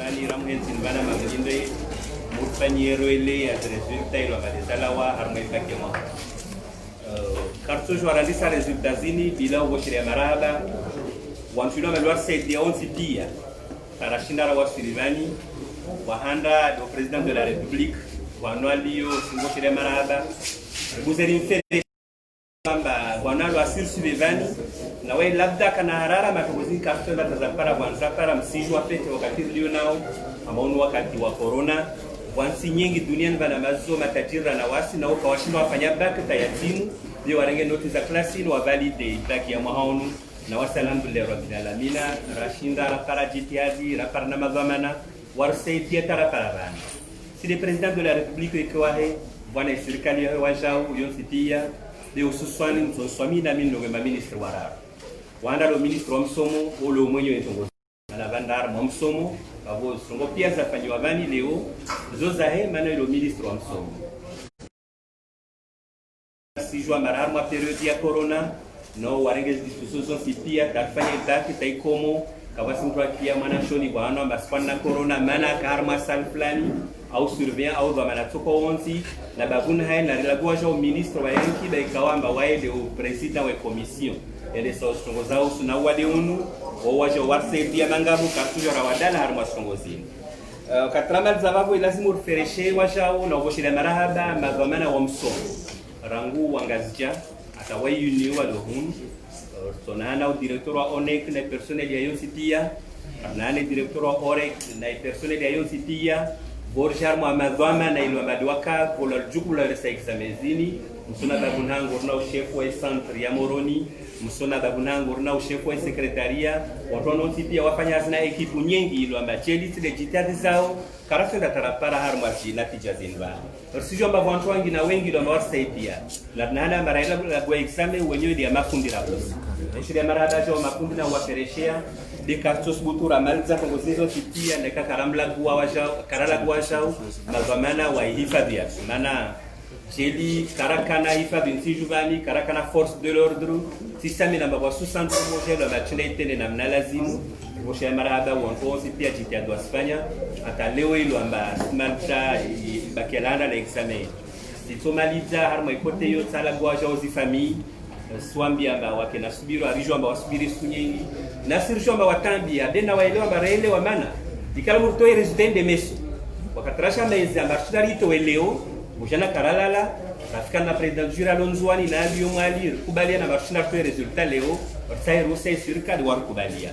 vani ramhensin vana mamjinde murfanyero ile as resulta ilo amalizalawa harmai pakema kartu jwarandisa resulta zini bila ugoshire maraba wantuno melwar saidia on sipia tarashindara wa Silivani wahanda do president de la république wanwalio singoshire maraba buzerin fede kwamba wanalo asir Silivani na wewe labda kana harara matukuzi kafenda tazapara kwanza para msiju wa fete wakati leo nao ambao wakati wa corona wansi nyingi duniani bana mazo matajira na wasi na ukawashinda wafanya back tayatimu ndio warenge noti za klasi wa valide back ya mahaunu na wasalamu rabbil alamin rashinda la para jitiadi la para namazamana warsaidia taraparabani si le président de la république ekwahe bwana serikali ya wajao yonsitia de ususwani msoswami na mimi ndo ministre warara wanda lo ministre wa msomo olo mwenye etongo na bandar msomo abo songo pia za fanywa bani leo zozahe maana lo ministre wa msomo si jua marar ma periode ya corona no warenge discussions si pia tafanya daki taikomo kabasi mtu akia maana shoni bwana masfana corona maana karma sal plani au surveillant au dhamana toko onti na babuna hai na relagua jo ministre wa yanki da ikawamba waende o president wa commission ele sa usongo zao suna wade unu o waje warsaidia mangabu katujo rawadala harma songozini katramal zababu lazima urfereshe wajao na uboshile marahaba madhamana wa msomo rangu wangazija atawai yuni wa lohun sonana o directeur wa ONEC na personnel ya yositia na le directeur wa OREC na personnel ya yositia borjar mo amadhama na ilo madwaka kwa jukula resa examezini msona babunango na chef wa centre ya Moroni msona babunango na chef wa secretaria watono pia wafanya na ekipu nyingi ilo amacheli tile jitihada zao karafenda tarapara harmashi na tija zinba sijo mbavwantu wangi na wengi ndo wasaidia la nana maraila la kwa examen wenyewe dia makundi la bosi nishia marada jo makundi na wapereshea de cartos butura malza kwa zizo tipia na karamla kwa wajao karala kwa wajao mazamana wa hifadhi maana jeli karakana hifadhi nsijuvani karakana force de l'ordre sisami na mabwa 60 projet la machine itene na mnalazimu Moshe marada wanto pia jitia do Espanya ata leo ilo amba smalta bakelana na examen sitomaliza harma ikote yo sala gwaja ozi famille swambi amba wakena subiru arijo amba wasubiri sunyingi na sirjo amba watambi adena waelewa barele wa mana dikala murto resultat de meso wakatrasha mezi amba shidarito weleo mujana karalala rafika na president jura lonzwani na biyo mwali kubalia na mashina kwa resultat leo sai rusa sirka de wakubalia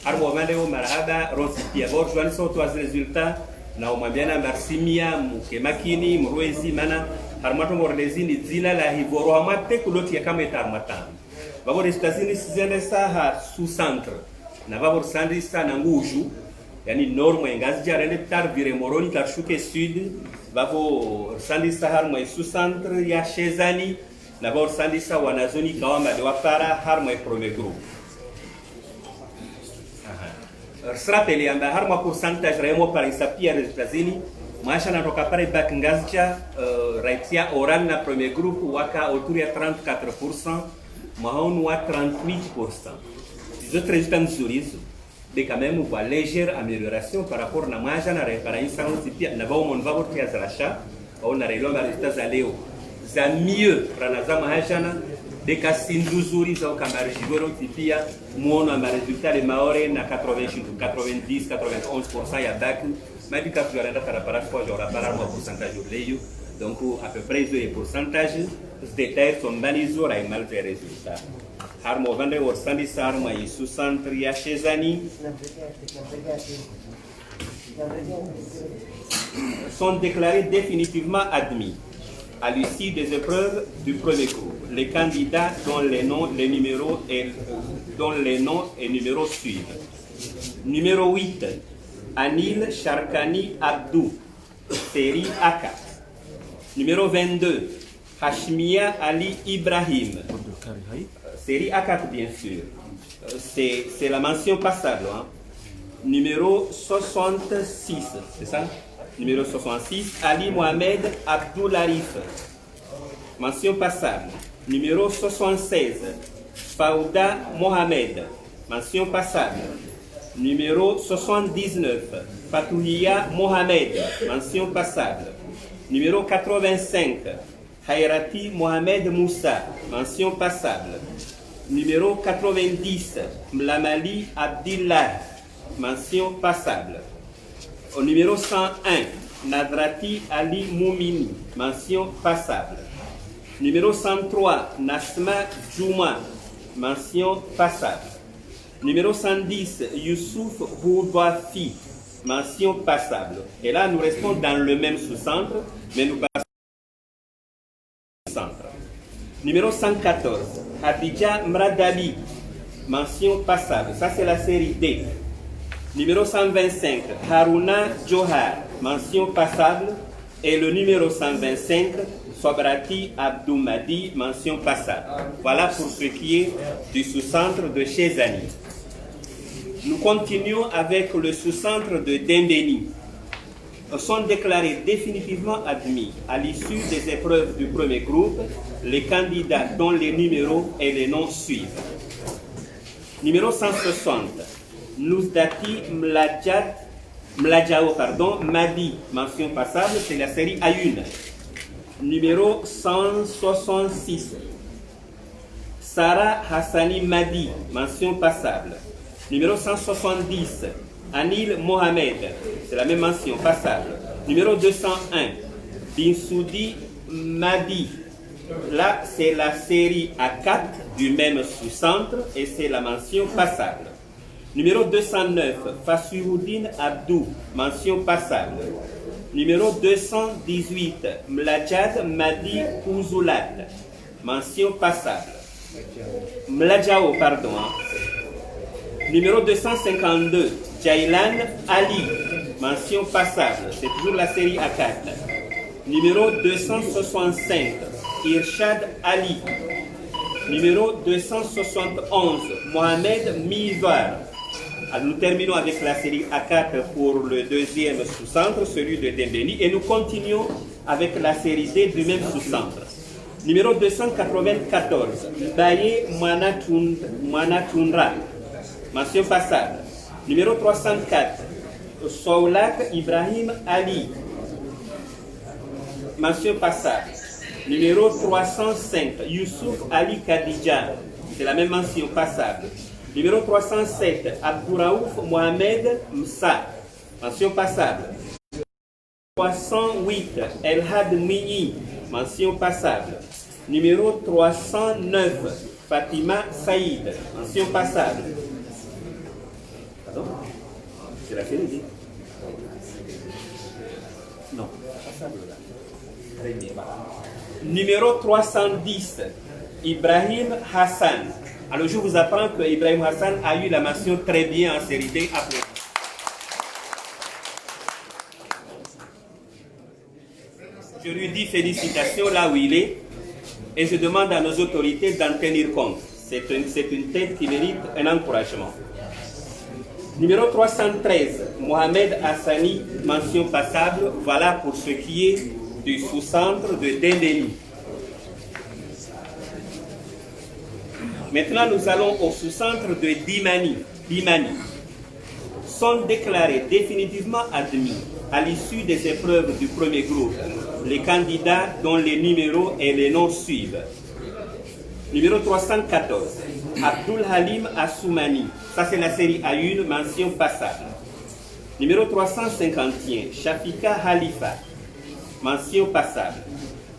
armo mandeo marada rosipia borjwani soto az resultat na umwambiana marsimia mke makini mruezi mana harmato morlezini zila la hivoro amate kuloti kama etarmata babo restazini sizene saha su centre na babo sandi sana nguju yani normo engazi jarene tar vire moroni tar shuke sud babo sandi sahar mo su centre ya shezani na babo sandi sa wanazoni kawama de wapara harmo premier groupe Srapeli amba harma pourcentage remo para isapia resultazini maisha natoka pale back ngazcha raitia oral na premier groupe waka autour ya 34% mahon wa 38%. Les autres résultats sur isso de quand même une légère amélioration par rapport na maisha na réparation sipia na bao mon vabo tia zarasha au na relo ma résultats za leo za mieux ranaza maisha na de kasinduzuri za kamari jiboro tipia muona ma resultat les maore na 90 91% ya bac médica tu arenda para quoi j'aurai para un pourcentage leio donc à peu près le pourcentage des détails sont balisés à mal des résultats harmo vende or sandi sarma i 60 ya chezani sont déclarés définitivement admis à l'issue des épreuves du premier cours. Les candidats dont les noms et numéros suivent. Numéro 8, Anil Sharkani Abdou, série A4. Numéro 22, Hashmia Ali Ibrahim, série A4 bien sûr. C'est la mention passable. Hein? Numéro 66, c'est ça? Numéro 66, Ali Mohamed Abdoularif. Mention passable. Numéro 76, Fauda Mohamed. Mention passable. Numéro 79, Fatoulia Mohamed, mention passable. Numéro 85, Hayrati Mohamed Moussa, mention passable. Numéro 90, Mlamali Abdillah, mention passable. Au numéro 101, Nadrati Ali Moumini, mention passable. Numéro 103, Nasma Djouma, mention passable. Numéro 110, Youssouf Boudouafi, mention passable. Et là, nous restons dans le même sous-centre, mais nous passons au centre. Numéro 114, Hadidja Mradali, mention passable. Ça, c'est la série D. Numéro 125, Haruna Johar, mention passable. Et le numéro 125, Sobrati Abdoumadi, mention passable. Voilà pour ce qui est du sous-centre de Chezani. Nous continuons avec le sous-centre de Dembéni. Sont déclarés définitivement admis à l'issue des épreuves du premier groupe les candidats dont les numéros et les noms suivent. Numéro 160, Nouzdati Mladjao, Madi, mention passable, c'est la série A1. Numéro 166, Sarah Hassani Madi, mention passable. Numéro 170, Anil Mohamed, c'est la même mention passable. Numéro 201, Binsoudi Madi. Là, c'est la série A4 du même sous-centre et c'est la mention passable. Numéro 209, Fasiruddin Abdou, mention passable. Numéro 218, Mladjad Madi Kouzoulat, mention passable. Mladjao, pardon. Numéro 252, Jailan Ali, mention passable. C'est toujours la série A4. Numéro 265, Irshad Ali. Numéro 271, Mohamed Mizar. Alors, nous terminons avec la série A4 pour le deuxième sous-centre, celui de Dembéni, et nous continuons avec la série D du même sous-centre. Numéro 294, Baye Manatunra, mention passable. Numéro 304, Soulak Ibrahim Ali, mention passable. Numéro 305, Youssouf Ali Kadidja, c'est la même mention passable. Numéro 307, Abdouraouf Mohamed Msa, mention passable. 308, Elhad Mii, mention passable. Numéro 309, Fatima Saïd, mention passable. Pardon? C'est la série D. Non, passable là. Très bien. Numéro 310, Ibrahim Hassan. Alors je vous apprends que Ibrahim Hassan a eu la mention très bien en série D. Je lui dis félicitations là où il est et je demande à nos autorités d'en tenir compte. C'est une tête qui mérite un encouragement. Numéro 313, Mohamed Hassani, mention passable. Voilà pour ce qui est du sous-centre de Dembéni. Maintenant, nous allons au sous-centre de Dimani. Sont déclarés définitivement admis à l'issue des épreuves du premier groupe les candidats dont les numéros et les noms suivent. Numéro 314, Abdul Halim Assoumani. Ça, c'est la série A1, mention passable. Numéro 351, Shafika Halifa, mention passable.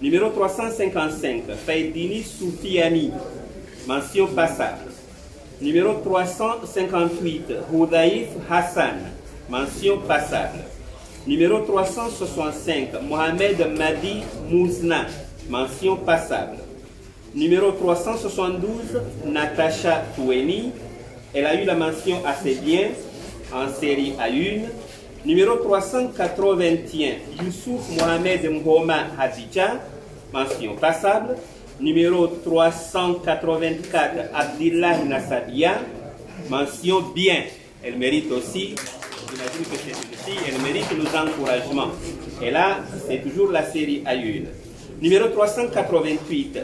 Numéro 355, Faidini Soufiani, mention passable. Numéro 358, Houdaïf Hassan, mention passable. Numéro 365, Mohamed Madi Mouzna, mention passable. Numéro 372, Natacha Toueni, elle a eu la mention assez bien en série A1. Numéro 381, Youssouf Mohamed Mhoma Hadidja, mention passable. Numéro 384, Abdillah Nassadia, mention bien. Elle mérite aussi, j'imagine que c'est celle-ci, elle mérite nos encouragements. Et là, c'est toujours la série A1. Numéro 388,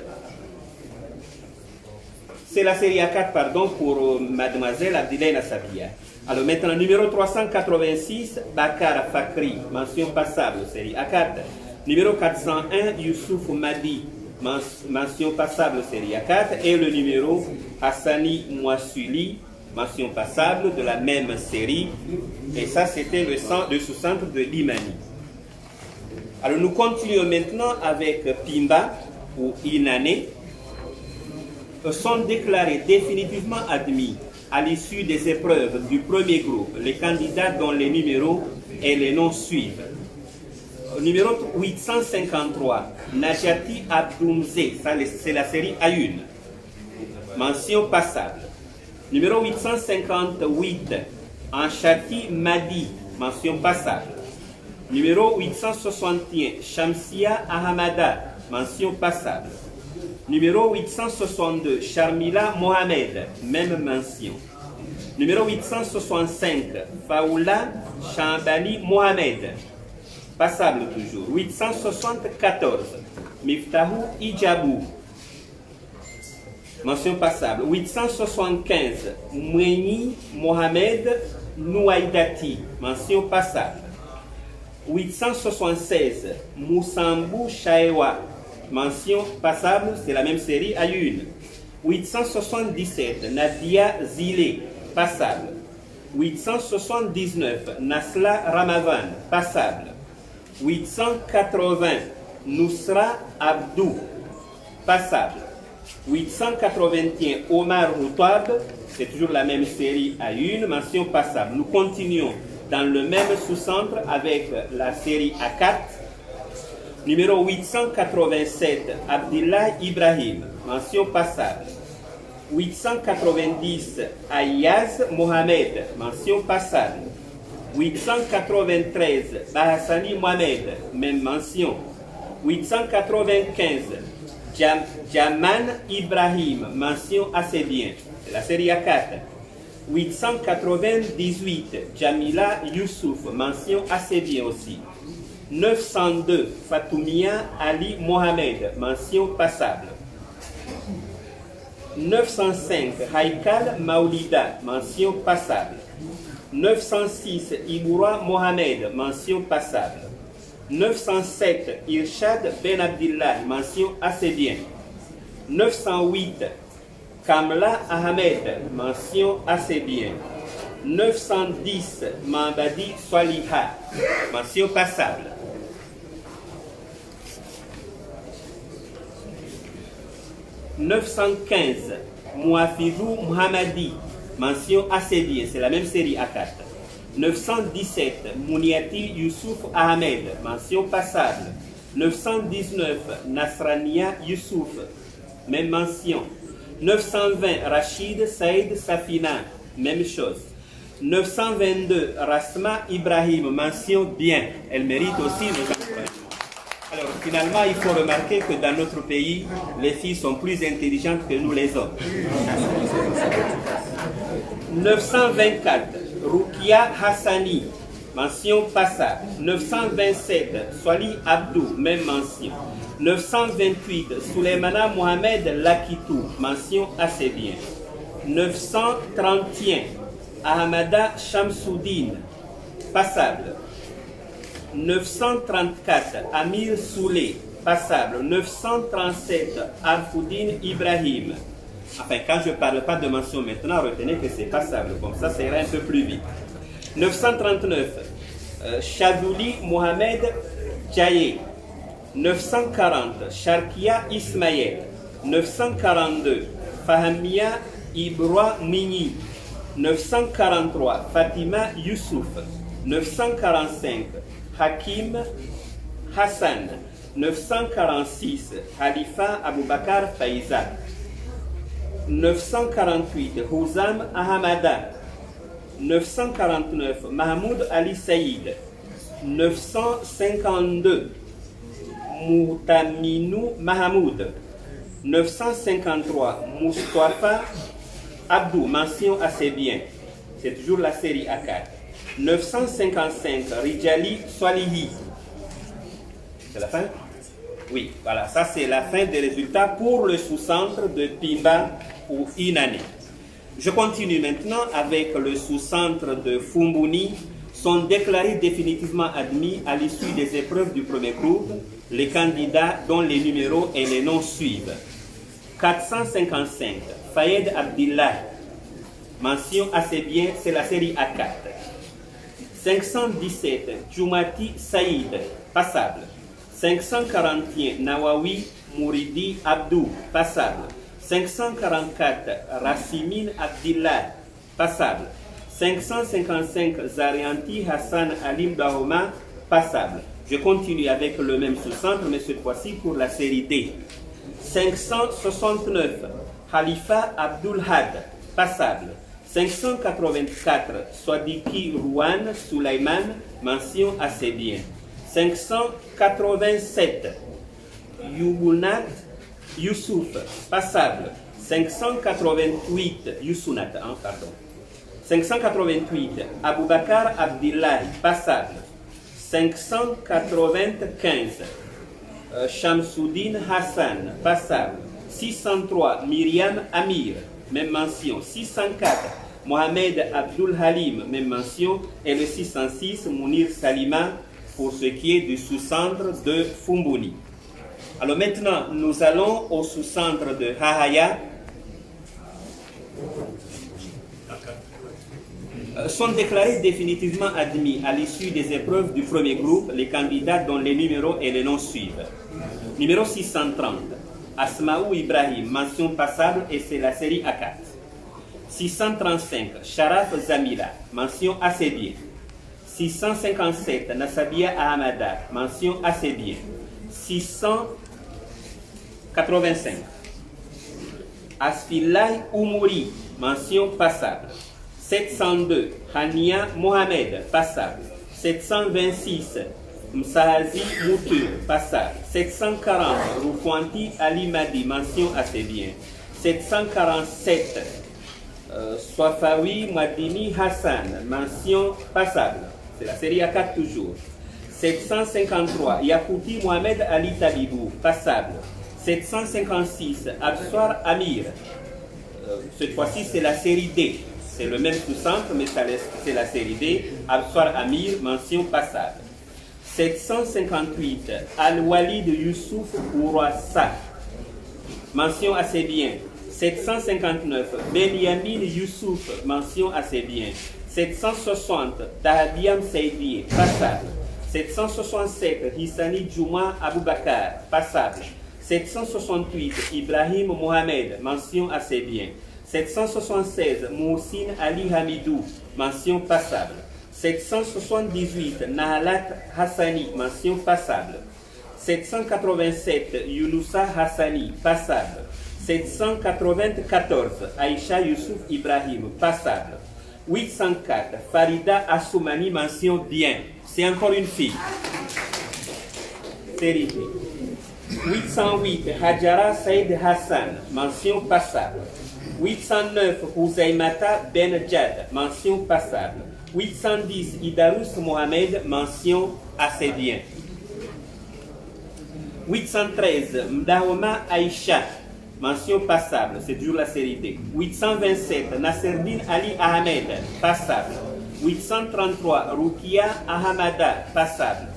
c'est la série A4, pardon, pour mademoiselle Abdillah Nassadia. Alors maintenant, numéro 386, Bakar Fakri, mention passable, série A4. Numéro 401, Youssouf Madi, mention passable, série A4. Et le numéro Hassani Mouassuli, mention passable de la même série. Et ça, c'était le sous-centre de Limani. Alors nous continuons maintenant avec Pimba ou Inane. Sont déclarés définitivement admis à l'issue des épreuves du premier groupe les candidats dont les numéros et les noms suivent. Numéro 853, Najati Abdoumze, c'est la série A1, mention passable. Numéro 858, Anchati Madi, mention passable. Numéro 861, Shamsia Ahamada, mention passable. Numéro 862, Sharmila Mohamed, même mention. Numéro 865, Faoula Chambali Mohamed, passable toujours. 874, Miftahou Ijabou, mention passable. 875, Mweni Mohamed Nouaidati, mention passable. 876, Moussambou Chaewa, mention passable, c'est la même série A1. 877, Nadia Zile, passable. 879, Nasla Ramavan, passable. 880, Nusra Abdou, passable. 881, Omar Routab, c'est toujours la même série A1, mention passable. Nous continuons dans le même sous-centre avec la série A4. Numéro 887, Abdullah Ibrahim, mention passable. 890, Ayaz Mohamed, mention passable. 893, Bahassani Mohamed, même mention. 895, Jaman Ibrahim, mention assez bien, c'est la série A4. 898, Jamila Youssouf, mention assez bien aussi. 902, Fatoumia Ali Mohamed, mention passable. 905, Haikal Maoulida, mention passable. 906, Iboura Mohamed, mention passable. 907, Irshad Ben Abdillah, mention assez bien. 908, Kamla Ahmed, mention assez bien. 910, Mambadi Swaliha, mention passable. 915, Mouafizou Mohamadi, mention assez bien, c'est la même série A4. 917, Mouniati Youssouf Ahmed, mention passable. 919, Nasrania Youssouf, même mention. 920, Rachid Saïd Safina, même chose. 922, Rasma Ibrahim, mention bien, elle mérite aussi nos encouragements. Alors finalement, il faut remarquer que dans notre pays, les filles sont plus intelligentes que nous les hommes. 924, Rukia Hassani, mention passable. 927, Swali Abdou, même mention. 928, Souleymana Mohamed Lakitou, mention assez bien. 931, Ahmada Shamsoudine, passable. 934, Amir Soulé, passable. 937, Arfoudine Ibrahim. Enfin, quand je ne parle pas de mention maintenant, retenez que c'est passable. Comme ça ira un peu plus vite. 939, Chadouli Mohamed Djaye. 940, Sharkia Ismaël. 942, Fahamia Ibroa Mini. 943, Fatima Youssouf. 945, Hakim Hassan. 946, Khalifa Aboubakar Faiza. 948, Houzam Ahamada. 949, Mahmoud Ali Saïd. 952, Moutaminou Mahamoud. 953, Mustafa Abdou, mention assez bien. C'est toujours la série A4. 955, Rijali Swalihi. C'est la fin? Oui, voilà, ça c'est la fin des résultats pour le sous-centre de Pimba ou Inane. Je continue maintenant avec le sous-centre de Fumbuni. Sont déclarés définitivement admis à l'issue des épreuves du premier groupe les candidats dont les numéros et les noms suivent. 455, Fayed Abdillah, mention assez bien, c'est la série A4. 517, Jumati Saïd, passable. 541, Nawawi Mouridi Abdou, passable. 544, Rassimine Abdillah, passable. 555, Zarianti Hassan Alim Bahoma, passable. Je continue avec le même sous-centre, mais cette fois-ci pour la série D. 569, Khalifa Abdul Had, passable. 584, Swadiki Rouane Souleyman, mention assez bien. 587, Yubunat Youssouf, passable. 588, Youssounat, pardon. 588, Aboubakar Abdillahi, passable. 595, Shamsuddin Hassan, passable. 603, Myriam Amir, même mention. 604, Mohamed Abdul Halim, même mention. Et le 606, Mounir Salima, pour ce qui est du sous-centre de Fumbuni. Alors maintenant, nous allons au sous-centre de Hahaya. Sont déclarés définitivement admis à l'issue des épreuves du premier groupe les candidats dont les numéros et les noms suivent. Numéro 630, Asmaou Ibrahim, mention passable et c'est la série A4. 635, Sharaf Zamila, mention assez bien. 657, Nassabia Ahamada, mention assez bien. 685, Asfillah Oumouri, mention passable. 702, Hania Mohamed, passable. 726, Msahazi Moutou, passable. 740, Roufouanti Ali Madi, mention assez bien. 747, Swafawi Mwadini Hassan, mention passable. C'est la série A4 toujours. 753, Yakouti Mohamed Ali Tabibou, passable. 756, Abswar Amir. Cette fois-ci, c'est la série D. C'est le même sous-centre, mais c'est la série D. Abswar Amir, mention passable. 758, Al-Walid Youssouf Ourouassa, mention assez bien. 759, Benyamin Youssouf, mention assez bien. 760, Tahadiam Saidi, passable. 767, Hissani Djouma Aboubakar, passable. 768, Ibrahim Mohamed, mention assez bien. 776, Moussine Ali Hamidou, mention passable. 778, Nahalat Hassani, mention passable. 787, Younoussa Hassani, passable. 794, Aïcha Youssouf Ibrahim, passable. 804, Farida Assoumani, mention bien. C'est encore une fille. Série B. 808, Hadjara Saïd Hassan, mention passable. 809, Houzaimata Ben Djad, mention passable. 810, Idarous Mohamed, mention assez bien. 813, Mdahoma Aïcha, mention passable, c'est toujours la série D. 827, Nasserdine Ali Ahmed, passable. 833, Rukia Ahamada, passable.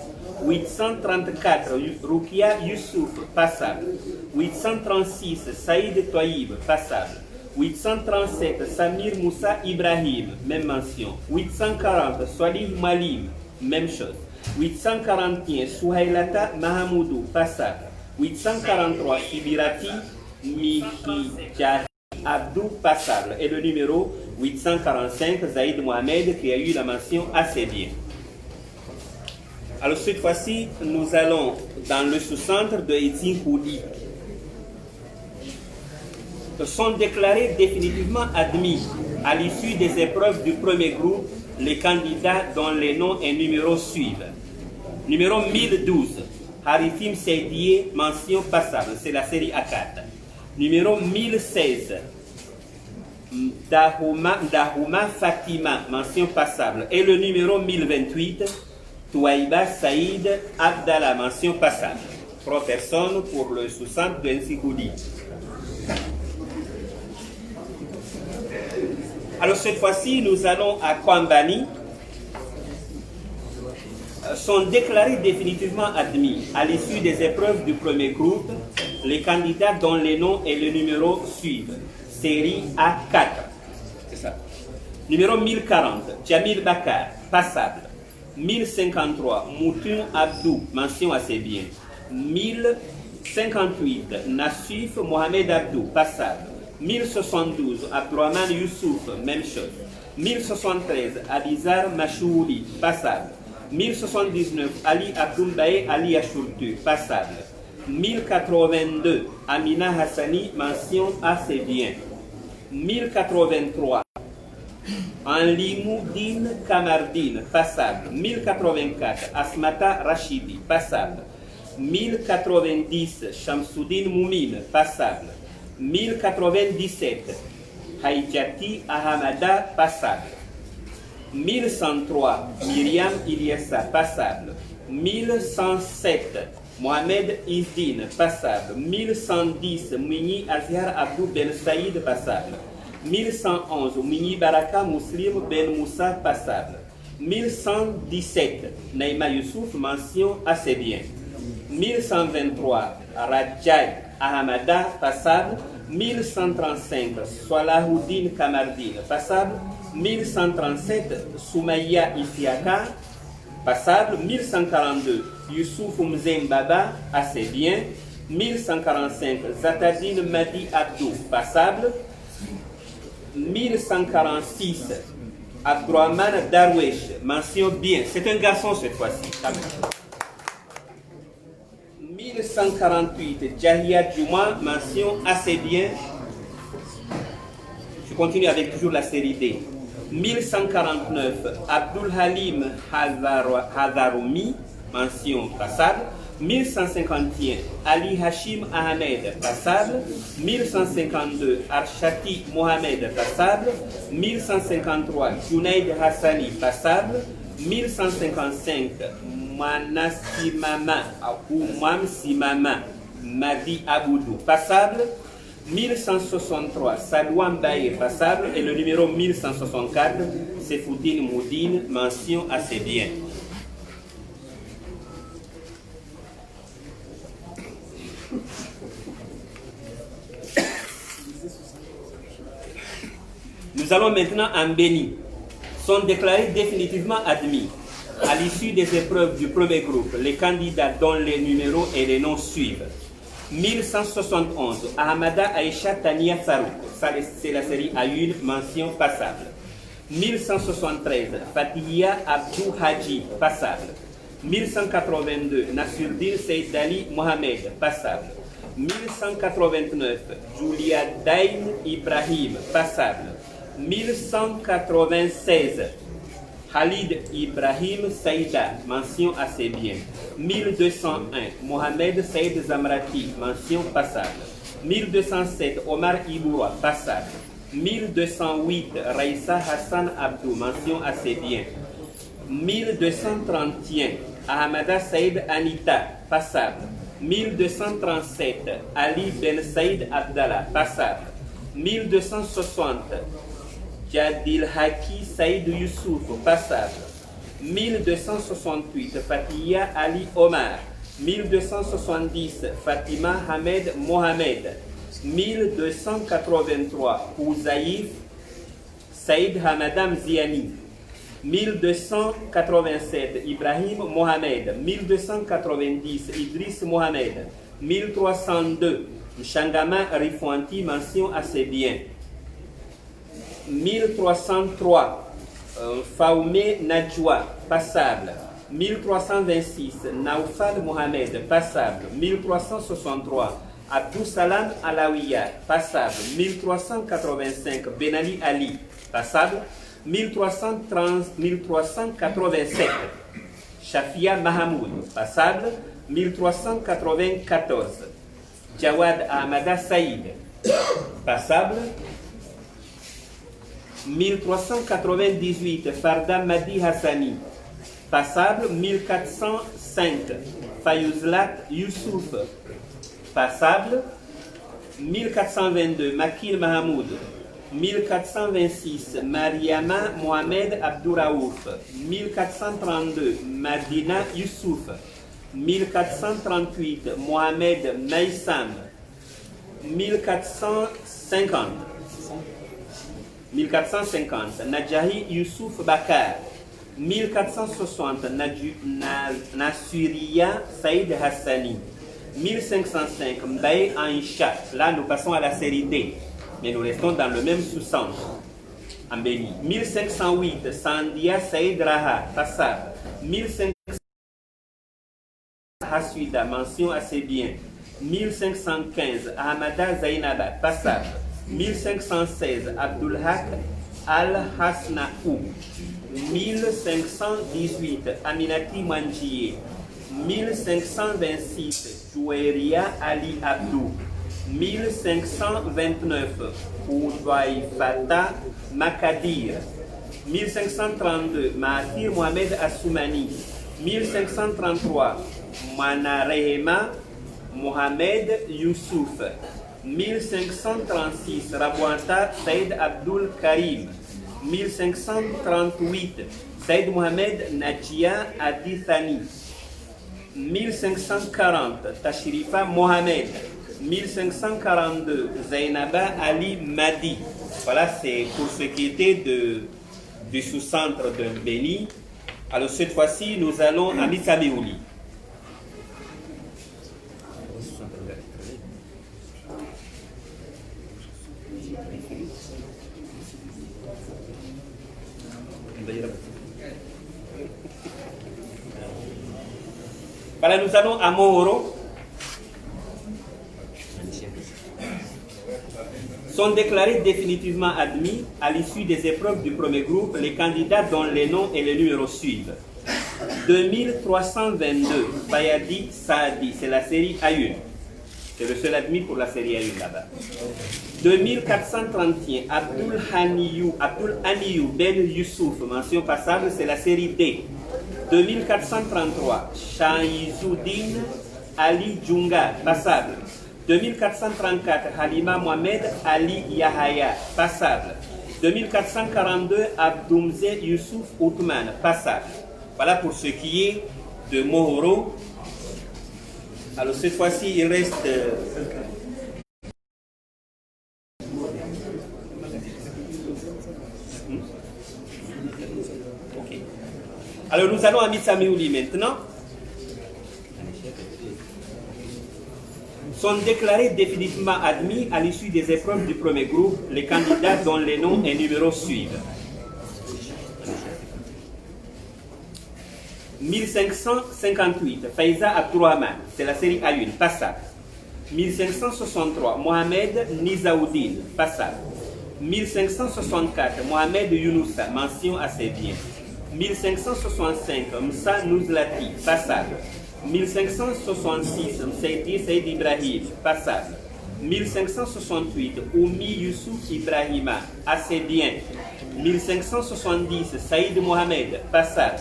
834, Rukia Youssouf, passable. 836, Saïd Toïb, passable. 837, Samir Moussa Ibrahim, même mention. 840, Swalih Malim, même chose. 841, Souhailata Mahamoudou, passable. 843, Sibirati Mihidjari Abdou, passable. Et le numéro 845, Zaïd Mohamed, qui a eu la mention assez bien. Alors cette fois-ci, nous allons dans le sous-centre de Etin Koudi. Sont déclarés définitivement admis à l'issue des épreuves du premier groupe les candidats dont les noms et numéros suivent. Numéro 1012, Harifim Seydié, mention passable, c'est la série A4. Numéro 1016, Dahouma Fatima, mention passable. Et le numéro 1028, Touaïba Saïd Abdallah, mention passable. 3 personnes pour le sous-centre de Nsikoudi. Alors cette fois-ci, nous allons à Kwambani. Sont déclarés définitivement admis à l'issue des épreuves du premier groupe les candidats dont les noms et le numéro suivent. Série A4. C'est ça. Numéro 1040, Jamil Bakar, passable. 1053, Moutoun Abdou, mention assez bien. 1058, Nassif Mohamed Abdou, passable. 1072, Abdourahman Youssouf, même chose. 1073, Abizar Machouli, passable. 1079, Ali Abdoumbaye Ali Achourtu, passable. 1082, Amina Hassani, mention assez bien. 1083, Anlimoudine Kamardine, passable. 1084, Asmata Rachidi, passable. 1090, Shamsoudine Moumine, passable. 1097, Haïdjati Ahamada, passable. 1103, Myriam Ilyassa, passable. 1107, Mohamed Izdine, passable. 1110, Mouni Azhar Abdou Ben Saïd, passable. 1111, Mouni Baraka Muslim Ben Moussa, passable. 1117, Naïma Youssouf, mention assez bien. 1123, Rajai Ahamada, passable. 1135, Swalahoudine Kamardine, passable. 1137, Soumaya Isiaka, passable. 1142, Youssouf Mzembaba, assez bien. 1145, Zatadine Madi Abdou, passable. 1146, Abdourahman Darwesh, mention bien. C'est un garçon cette fois-ci. 1148, Jahia Djouma, mention assez bien. Je continue avec toujours la série D. 1149, Abdul Halim Hazaroumi, mention passable. 1151, Ali Hashim Ahmed, passable. 1152, Arshati Mohamed, passable. 1153, Junaid Hassani, passable. 1155, Manassimama ou Mamsimama Madi Aboudou, passable. 1163, Salouam Baye, passable. Et le numéro 1164, Sefoudine Moudine, mention assez bien. Nous allons maintenant en Béni. Sont déclarés définitivement admis à l'issue des épreuves du premier groupe les candidats dont les numéros et les noms suivent. 1171, Ahmada Aïcha Tania Farouk, c'est la série A1, mention passable. 1173, Fatihia Abdou Haji, passable. 1182, Nasruddin Seydali Mohamed, passable. 1189, Julia Dain Ibrahim, passable. 1196, Khalid Ibrahim Saïda, mention assez bien. 1201, Mohamed Saïd Zamrati, mention passable. 1207, Omar Iboua, passable. 1208, Raissa Hassan Abdou, mention assez bien. 1231, Ahmada Saïd Anita, passable. 1237, Ali Ben Saïd Abdallah, passable. 1260, Jadil Haki Saïd Youssouf, passable. 1268, Fatia Ali Omar. 1270, Fatima Hamed Mohamed. 1283, Ouzaïf Saïd Hamadam Ziani. 1287, Ibrahim Mohamed. 1290, Idriss Mohamed. 1302, Mchangama Rifouanti, mention assez bien. 1303, Faoumé Nadjoua, passable. 1326, Naoufal Mohamed, passable. 1363, Abdou Salam Alaouia, passable. 1385, Benali Ali, passable. 1387, Shafia Mahamoud, passable. 1394, Jawad Ahmada Saïd, passable. 1398, Farda Madi Hassani, passable. 1405, Fayouzlat Youssouf, passable. 1422, Makil Mahamoud, 1426, Mariama Mohamed Abdouraouf. 1432, Madina Youssouf. 1438, Mohamed Maïsam. 1450, Nadjahi Youssouf Bakar. 1460, Nassuria Saïd Hassani. 1505, Mbaye Aïcha. Là, nous passons à la série D, mais nous restons dans le même sous-centre. En Béni. 1508, Sandia Saïd Raha, Passab. 1500, Hassuida, mention assez bien. 1515, Ahmada Zainaba, Passab. 1516, Abdulhak Al-Hasnaou. 1518, Aminati Manjiye. 1526, Joueria Ali Abdou. 1529, Oudouaï Fata Makadir. 1532, Mahathir Mohamed Assoumani. 1533, Manarehema Mohamed Youssouf. 1536, Rabouanta Saïd Abdul Karim. 1538, Saïd Mohamed Nadjia Adithani. 1540, Tashrifa Mohamed. 1542, Zainaba Ali Madi. Voilà, c'est pour ce qui était du sous-centre de Béni. Alors cette fois-ci, nous allons à Mitsamiouli. Voilà, nous allons à Mohoro. Sont déclarés définitivement admis à l'issue des épreuves du premier groupe les candidats dont les noms et les numéros suivent. 2322, Bayadi Saadi, c'est la série A1. C'est le seul admis pour la série A1 là-bas. 2431, Abdul Aniyou Ben Youssouf, mention passable, c'est la série D. 2433, Shahizoudine Ali Djunga, passable. 2434, Halima Mohamed Ali Yahaya, passable. 2442, Abdoumze Youssouf Othman, passable. Voilà pour ce qui est de Mohoro. Alors cette fois-ci, il reste... Ok. Alors nous allons à Mitsamiouli maintenant. Sont déclarés définitivement admis à l'issue des épreuves du premier groupe les candidats dont les noms et numéros suivent. 1558, Faiza Abdourahman, c'est la série A1, passable. 1563, Mohamed Nizaoudine, passable. 1564, Mohamed Younoussa, mention assez bien. 1565, Msa Nouzlati, passable. 1566, Msaidi Saïd Ibrahim, passable. 1568, Oumi Youssouf Ibrahima, assez bien. 1570, Saïd Mohamed, passable.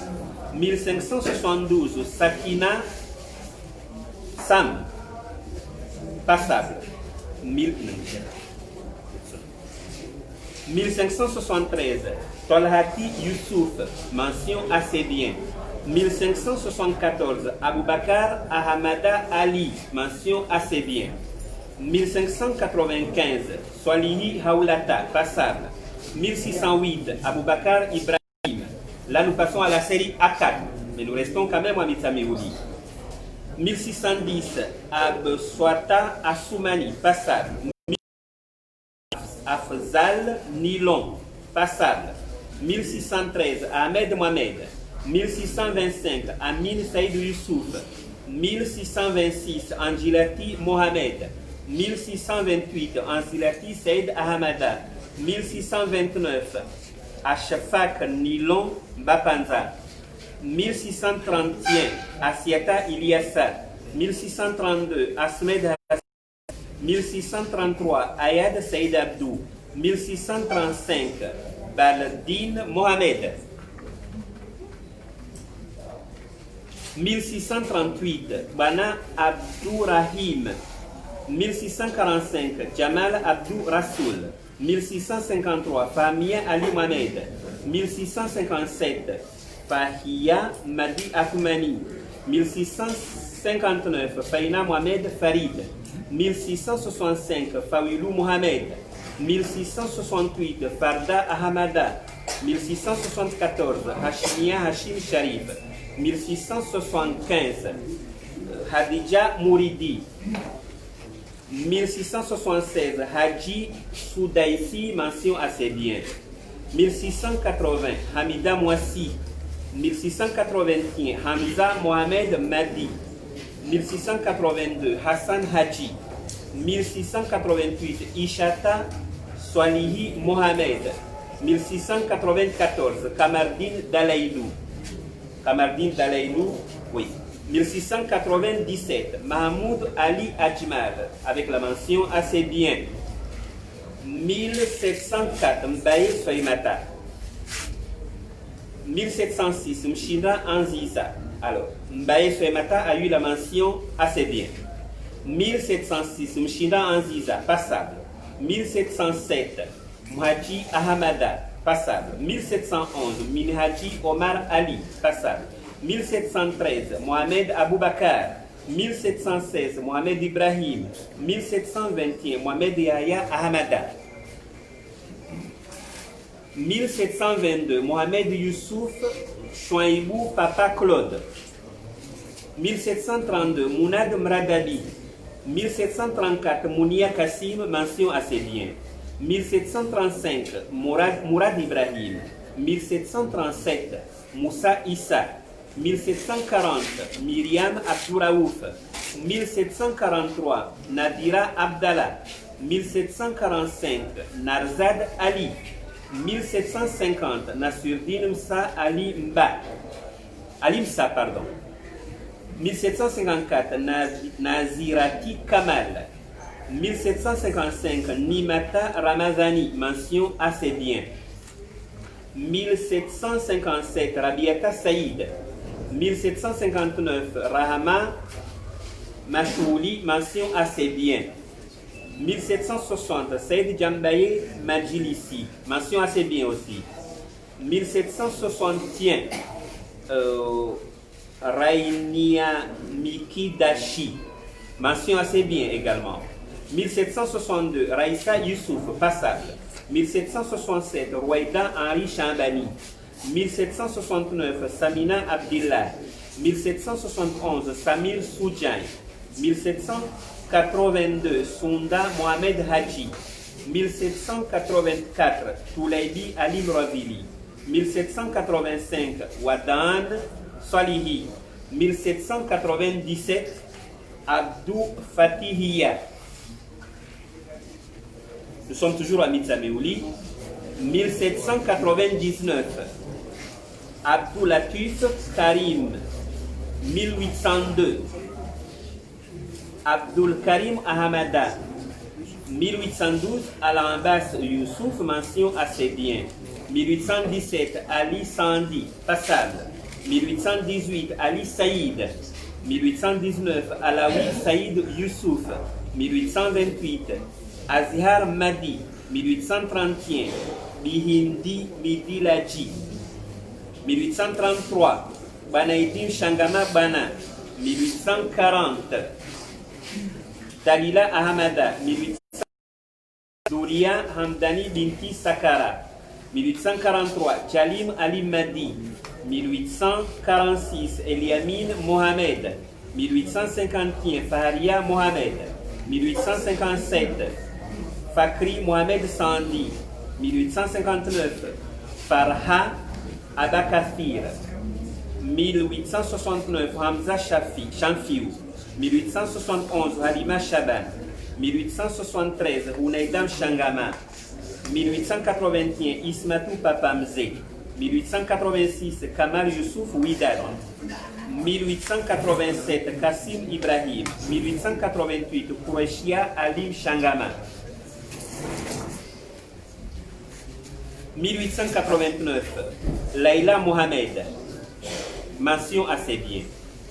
1572, Sakina Sam, passable. 1573, Tolhati Youssouf, mention assez bien. 1574, Aboubakar Ahamada Ali, mention assez bien. 1595, Swalihi Haoulata, passable. 1608, Aboubakar Ibrahim. Là, nous passons à la série A4, mais nous restons quand même à Mitsamiouli. 1610, Abswata Assoumani, passable. Afzal Nilon, passable. 1613, Ahmed Mohamed. 1625, Amin Saïd Youssouf. 1626, Anjilati Mohamed. 1628, Anjilati Saïd Ahamada. 1629, Ashfaq Nilon Bapanza. 1631, Asiata Ilyassa. 1632, Ahmed Hassan. 1633, Ayad Saïd Abdou. 1635, Baldin Mohamed. 1638, Bana Abdourahim. 1645, Jamal Abdou Rassoul. 1653, Famia Ali Mohamed. 1657, Fahia Madi Akoumani. 1659, Faina Mohamed Farid. 1665, Fawilou Mohamed. 1668, Farda Ahamada. 1674, Hashimia Hashim Sharif. 1675, Hadija Mouridi. 1676, Haji Soudaïsi, mention assez bien. 1680, Hamida Mouassi. 1681, Hamza Mohamed Madi. 1682, Hassan Haji. 1688, Ishata Swalihi Mohamed. 1694, Kamardine Dalaïlou. Kamardine Dalaïlou, oui. 1697, Mahmoud Ali Ajmal, avec la mention assez bien. 1704, Mbaye Soymata. 1706, Mchina Anziza. Alors, Mbaye Soymata a eu la mention assez bien. 1706, Mchina Anziza, passable. 1707, Mhaji Ahamada, passable. 1711, Minhaji Omar Ali, passable. 1713, Mohamed Aboubakar. 1716, Mohamed Ibrahim. 1721, Mohamed Yahya Ahamada. 1722, Mohamed Youssouf Chouaïbou Papa Claude. 1732, Mounad Mradali. 1734, Mounia Kassim, mention assez bien. 1735, Mourad Ibrahim. 1737, Moussa Issa. 1740, Myriam Abdouraouf. 1743, Nadira Abdallah. 1745, Narzad Ali. 1750, Nasiruddin Msa Ali Mba. Ali Msa, pardon. 1754, Nazirati Kamal. 1755, Nimata Ramazani, mention assez bien. 1757, Rabiata Saïd. 1759, Rahama Machouli, mention assez bien. 1760, Saïd Djambaye Majilisi, mention assez bien aussi. 1761, Rainia Mikidashi, mention assez bien également. 1762, Raïssa Youssouf, passable. 1767, Rouaïda Henri Chambani. 1769, Samina Abdillah. 1771, Samir Soudjaï. 1782, Sunda Mohamed Haji. 1784, Touleibi Ali Mrovili. 1785, Wadan Salihi. 1797, Abdou Fatihia. Nous sommes toujours à Mitsameouli. 1799, Abdou Latif Karim. 1802, Abdul Karim Ahamada. 1812, Al-Ambas Youssouf, mention assez bien. 1817, Ali Sandi, passable. 1818, Ali Saïd. 1819, Alaoui Saïd Youssouf. 1828, Azhar Madi. 1831, Bihindi Midilaji. 1833, Banaïdin Shangama Bana. 1840, Dalila Ahamada. 1840, Douria Hamdani Binti Sakara. 1843, Jalim Ali Madi. 1846, Eliamine Mohamed. 1851, Faharia Mohamed. 1857, Fakri Mohamed Sandi. 1859, Farha Abakafir. 1869, Hamza Shamfiou. 1871, Halima Shaban. 1873, Hunaydam Shangama. 1881, Ismatou Papamze. 1886, Kamal Youssouf Ouidad. 1887, Kassim Ibrahim. 1888, Kouechia Alim Shangama. 1889, Laila Mohamed. Mention assez bien.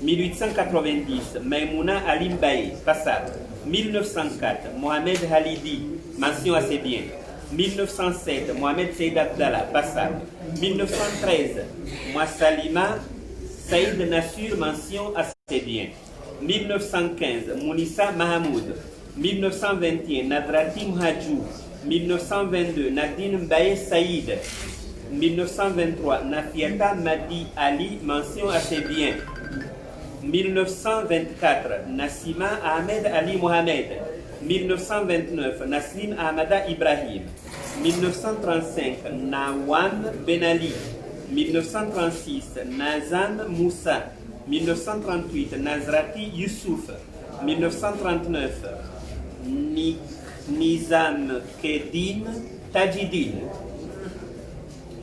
1890, Maimouna Alim Baye, passable. 1904, Mohamed Halidi, mention assez bien. 1907, Mohamed Saïd Abdallah, passable. 1913, Moussalima Saïd Nassur, mention assez bien. 1915, Mounissa Mahamoud. 1921, Nadrati Mhadjou. 1922, Nadine Mbaye Saïd. 1923, Nafiata Madi Ali, mention assez bien. 1924, Nassima Ahmed Ali Mohamed. 1929, Naslim Ahmada Ibrahim. 1935, Nawan Ben Ali. 1936, Nazan Moussa. 1938, Nazrati Youssouf. 1939, Nizam Kedin Tajidin.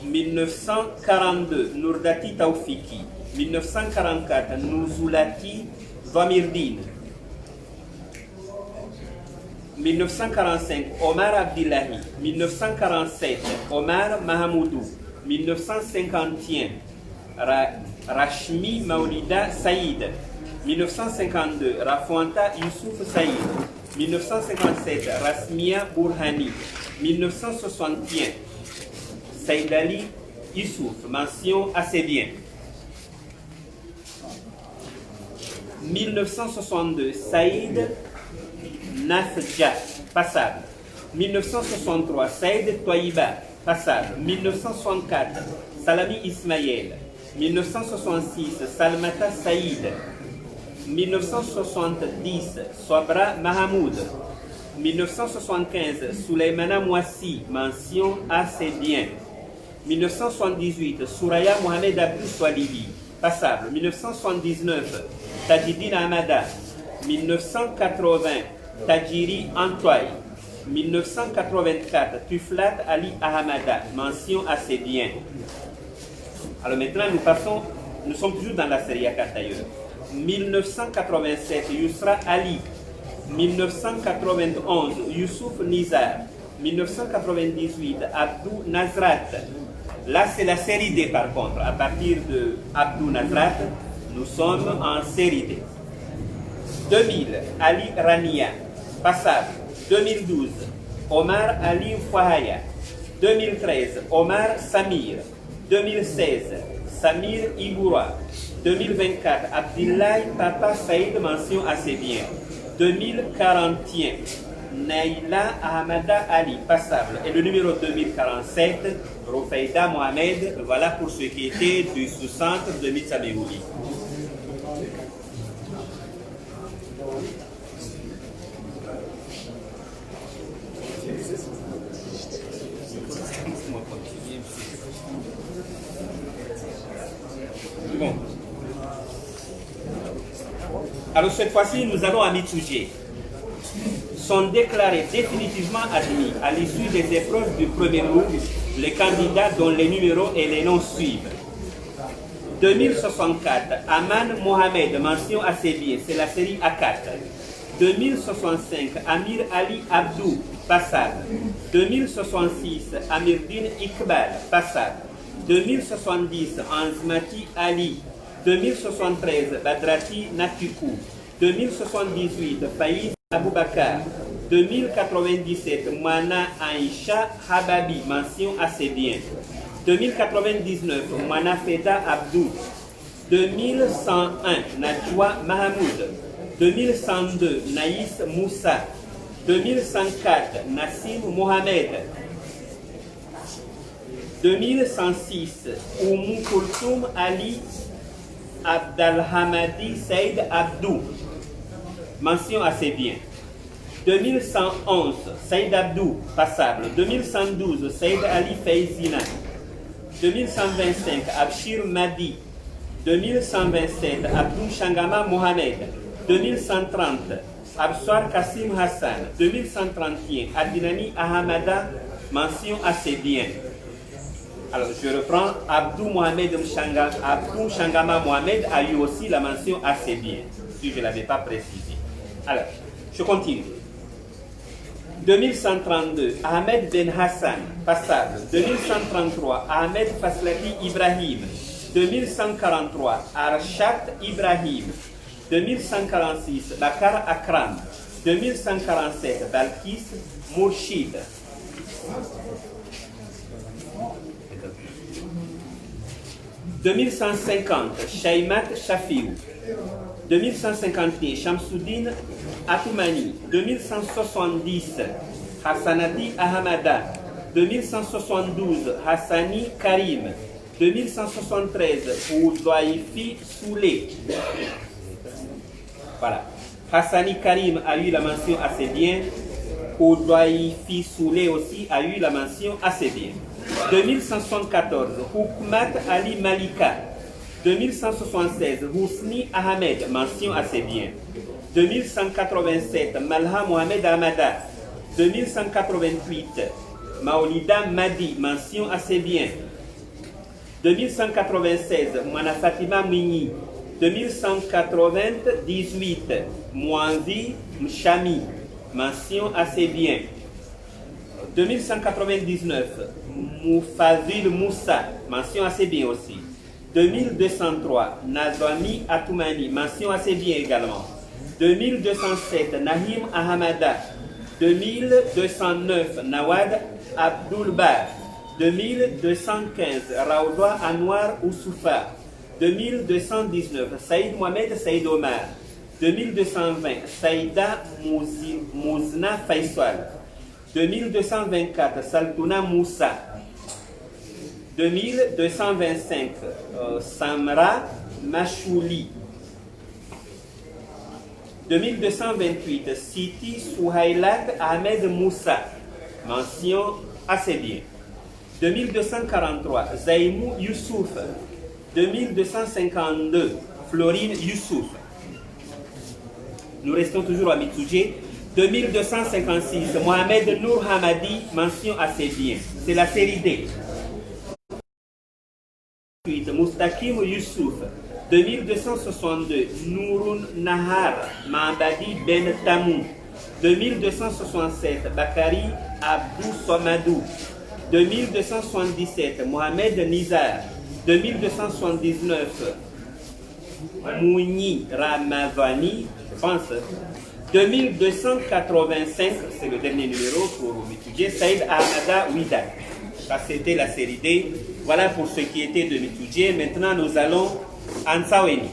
1942, Nourdati Taufiki. 1944, Nouzulati Vamirdine. 1945, Omar Abdillahi. 1947, Omar Mahamoudou. 1951, Rashmi Maulida Saïd. 1952, Rafouanta Youssouf Saïd. 1957, Rasmia Bourhani. 1961, Saïd Ali Youssouf, mention assez bien. 1962, Saïd Nafja, passable. 1963, Saïd Toyiba, passable. 1964, Salami Ismaël. 1966, Salmata Saïd. 1970, Sobra Mahamoud. 1975, Souleymana Mouassi, mention assez bien. 1978, Souraya Mohamed Abdou Swalibi, passable. 1979, Tajidine Ahmada. 1980, Tajiri Antoine. 1984, Tuflat Ali Ahmada, mention assez bien. Alors maintenant, nous sommes toujours dans la série A4 d'ailleurs. 1987, Yousra Ali. 1991, Youssouf Nizar. 1998, Abdou Nazrat. Là, c'est la série D par contre. À partir de Abdou Nazrat, nous sommes en série D. 2000, Ali Rania, passable. 2012, Omar Ali Fouhaya. 2013, Omar Samir. 2016, Samir Iboura. 2024, Abdillahi Papa Saïd, mention assez bien. 2041, Naïla Ahmada Ali, passable. Et le numéro 2047, Rofeida Mohamed, voilà pour ce qui était du sous-centre de Mitsabeouli. Bon. Alors cette fois-ci, nous allons à Mitsouji. Sont déclarés définitivement admis à l'issue des épreuves du premier tour les candidats dont les numéros et les noms suivent. 2064, Aman Mohamed, mention assez bien, c'est la série A4. 2065, Amir Ali Abdou, passable. 2066, Amirdine Iqbal, passable. 2070, Anzmati Ali. 2073, Badrati Natikou. 2078, Faïd Aboubakar. 2097, Mana Aïcha Hababi, mention assez bien. 2099, Mana Feda Abdou. 2101, Najwa Mahamoud. 2102, Naïs Moussa. 2104, Nassim Mohamed. 2106, Oumou Koultoum Ali Abdalhamadi Saïd Abdou, mention assez bien. 2111, Saïd Abdou, passable. 2112, Saïd Ali Faizina. 2125, Abshir Madi. 2127, Abdou Shangama Mohamed. 2130, Absoar Kassim Hassan. 2131, Adinani Ahamada, mention assez bien. Alors je reprends, Abdou Shangama Mohamed a eu aussi la mention assez bien, si je ne l'avais pas précisé. Alors, je continue. 2132, Ahmed Ben Hassan, passable. 2133, Ahmed Faslati Ibrahim. 2143, Arshad Ibrahim. 2146, Bakar Akram. 2147, Balkis Mourchid. 2150, Shaimat Shafiou. 2151, Shamsuddin Atoumani. 2170, Hassanati Ahamada. 2172, Hassani Karim. 2173, Oudouaifi Soulé. Voilà. Hassani Karim a eu la mention assez bien. Oudouaifi Soulé aussi a eu la mention assez bien. 2174, Hukmat Ali Malika. 2176, Husni Ahmed, mention assez bien. 2187, Malha Mohamed Ahmada. 2188, Maolida Madi, mention assez bien. 2196, Mwana Fatima Mwini. 2198, Mwanzi Mchami, mention assez bien. 2199, Moufazil Moussa, mention assez bien aussi. 2203, Nazwami Atoumani, mention assez bien également. 2207, Nahim Ahamada. 2209, Nawad Abdulbar. 2215, Raoudwa Anwar Oussoufa. 2219, Saïd Mohamed Saïd Omar. 2220, Saïda Mouzna Faisal. 2224, Saltouna Moussa. 2225, Samra Machouli. 2228, Siti Souhailat Ahmed Moussa, mention assez bien. 2243, Zaimou Youssouf. 2252, Florine Youssouf. Nous restons toujours à Mitoudjé. 2256, Mohamed Nour Hamadi, mention assez bien. C'est la série D. Moustakim Youssouf. 2262, Nouroun Nahar Mambadi Ben Tamou. 2267, Bakari Abdou Somadou. 2277, Mohamed Nizar. 2279, Mouni Ramavani, je pense. 2285, c'est le dernier numéro pour Mitoudjé, Saïd Ahmada Ouida. Ça, c'était la série D. Voilà pour ce qui était de Mitoudjé. Maintenant, nous allons à Nsaweni.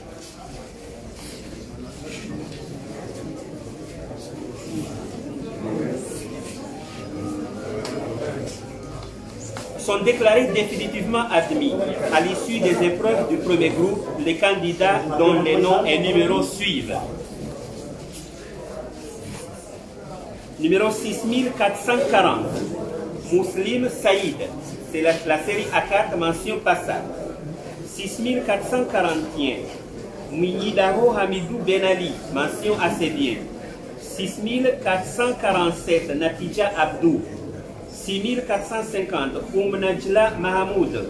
Sont déclarés définitivement admis à l'issue des épreuves du premier groupe les candidats dont les noms et numéros suivent. Numéro 6440, Mouslim Saïd, c'est la série A4, mention passable. 6441, Mouinidaro Hamidou Benali, mention assez bien. 6447, Natija Abdou. 6450, Oumnajla Mahamoud.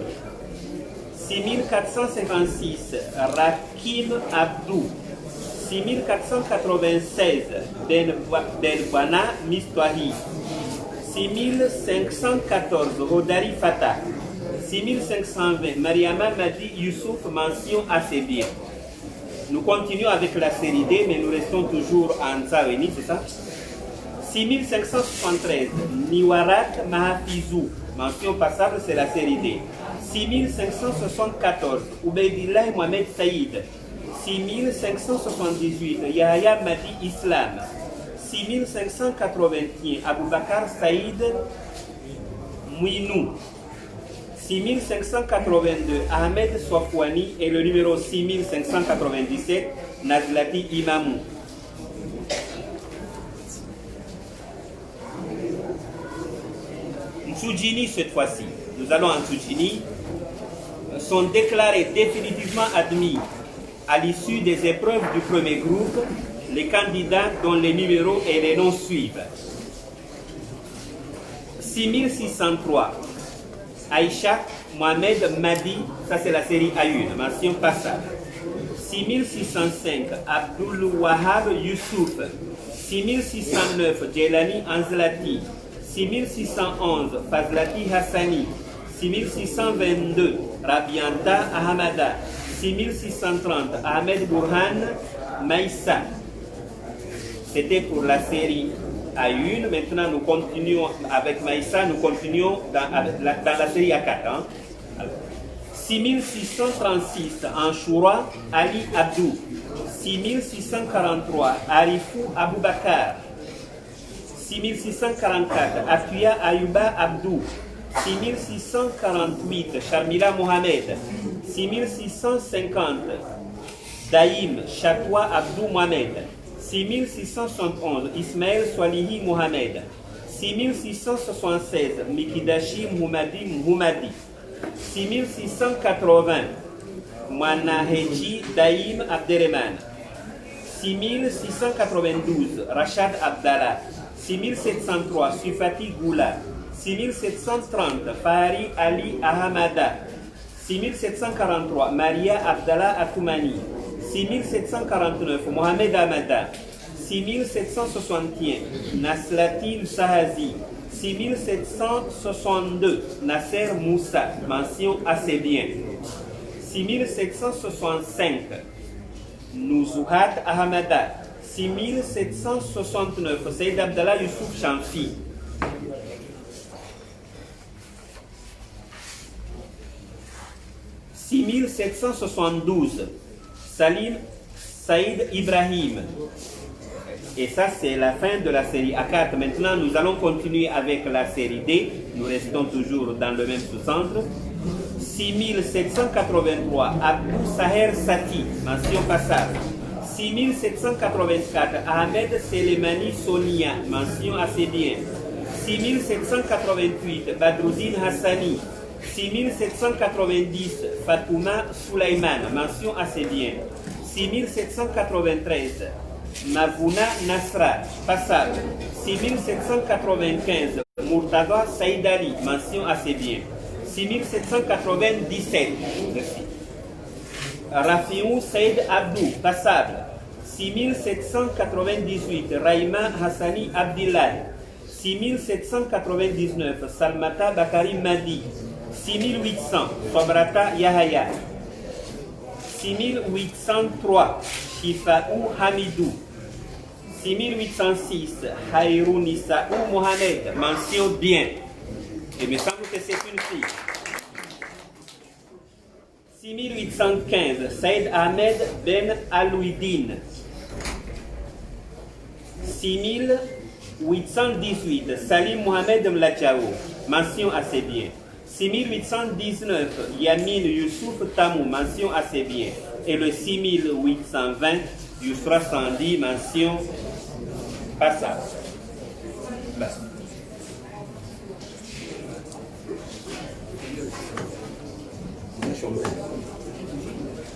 6456, Rakim Abdou. 6496, Benbana Mistwahi. 6514, Rodari Fatah. 6520, Mariama Madi Youssouf, mention assez bien. Nous continuons avec la série D, mais nous restons toujours en Nsaweni, c'est ça? 6573, Niwarat Mahafizou, mention passable, c'est la série D. 6574, Oubeidillah Mohamed Saïd. 6578, Yahya Madi Islam. 6581, Aboubakar Saïd Mouinou. 6582, Ahmed Sofwani et le numéro 6597, Nazlati Imamou. Ntsoudjini cette fois-ci, nous allons en Ntsoudjini, sont déclarés définitivement admis à l'issue des épreuves du premier groupe les candidats dont les numéros et les noms suivent. 6603, Aïcha Mohamed Madi, ça c'est la série A1, mention passable. 6605, Abdul Wahab Youssouf. 6609, Djelani Anzlati. 6611, Fazlati Hassani. 6622, Rabianta Ahamada. 6630, Ahmed Burhan Maïssa. C'était pour la série à 1. Maintenant, nous continuons avec Maïssa, nous continuons dans la série A4. Hein. 6636 Anchoura Ali Abdou. 6643 Arifou Aboubakar. 6644 Apuya Ayuba Abdou. 6648 Sharmila Mohamed. 6650 Daïm Chatoua Abdou Mohamed. 6671 Ismaël Swalihi Mohamed. 6676 Mikidashi Moumadi. 6680 Manaheji Daïm Abderrahman. 6692 Rachad Abdallah. 6703 Sufati Goula. 6730 Fahari Ali Ahamada. 6743 Maria Abdallah Atoumani. 6749 Mohamed Amada. 6761 Naslatil Sahazi. 6762 Nasser Moussa, mention assez bien. 6765 Nouzouhat Ahamada. 6769 Saïd Abdallah Youssouf Chanfi. 6772 Salim Saïd Ibrahim. Et ça, c'est la fin de la série A4. Maintenant, nous allons continuer avec la série D. Nous restons toujours dans le même sous-centre. 6783 Abdou Saher Sati, mention passable. 6784 Ahmed Selemani Sonia, mention assez bien. 6788 Badroudine Hassani. 6790 Fatouma Souleyman, mention assez bien. 6793 Mavouna Nasra, passable. 6795 Murtada Saïdali, mention assez bien. 6797 Rafiou Saïd Abdou, passable. 6798 Raïma Hassani Abdillah. 6799 Salmata Bakari Madi. 6800 Sobrata Yahaya. 6803 Shifaou Hamidou. 6806 Haïrounissaou Mohamed, mention bien. Il me semble que c'est une fille. 6815 Saïd Ahmed Ben Alouidine. 6818 Salim Mohamed Mlachao, mention assez bien. 6819 Yamin Youssouf Tamou, mention assez bien. Et le 6820 Yousra Sandi, mention passable.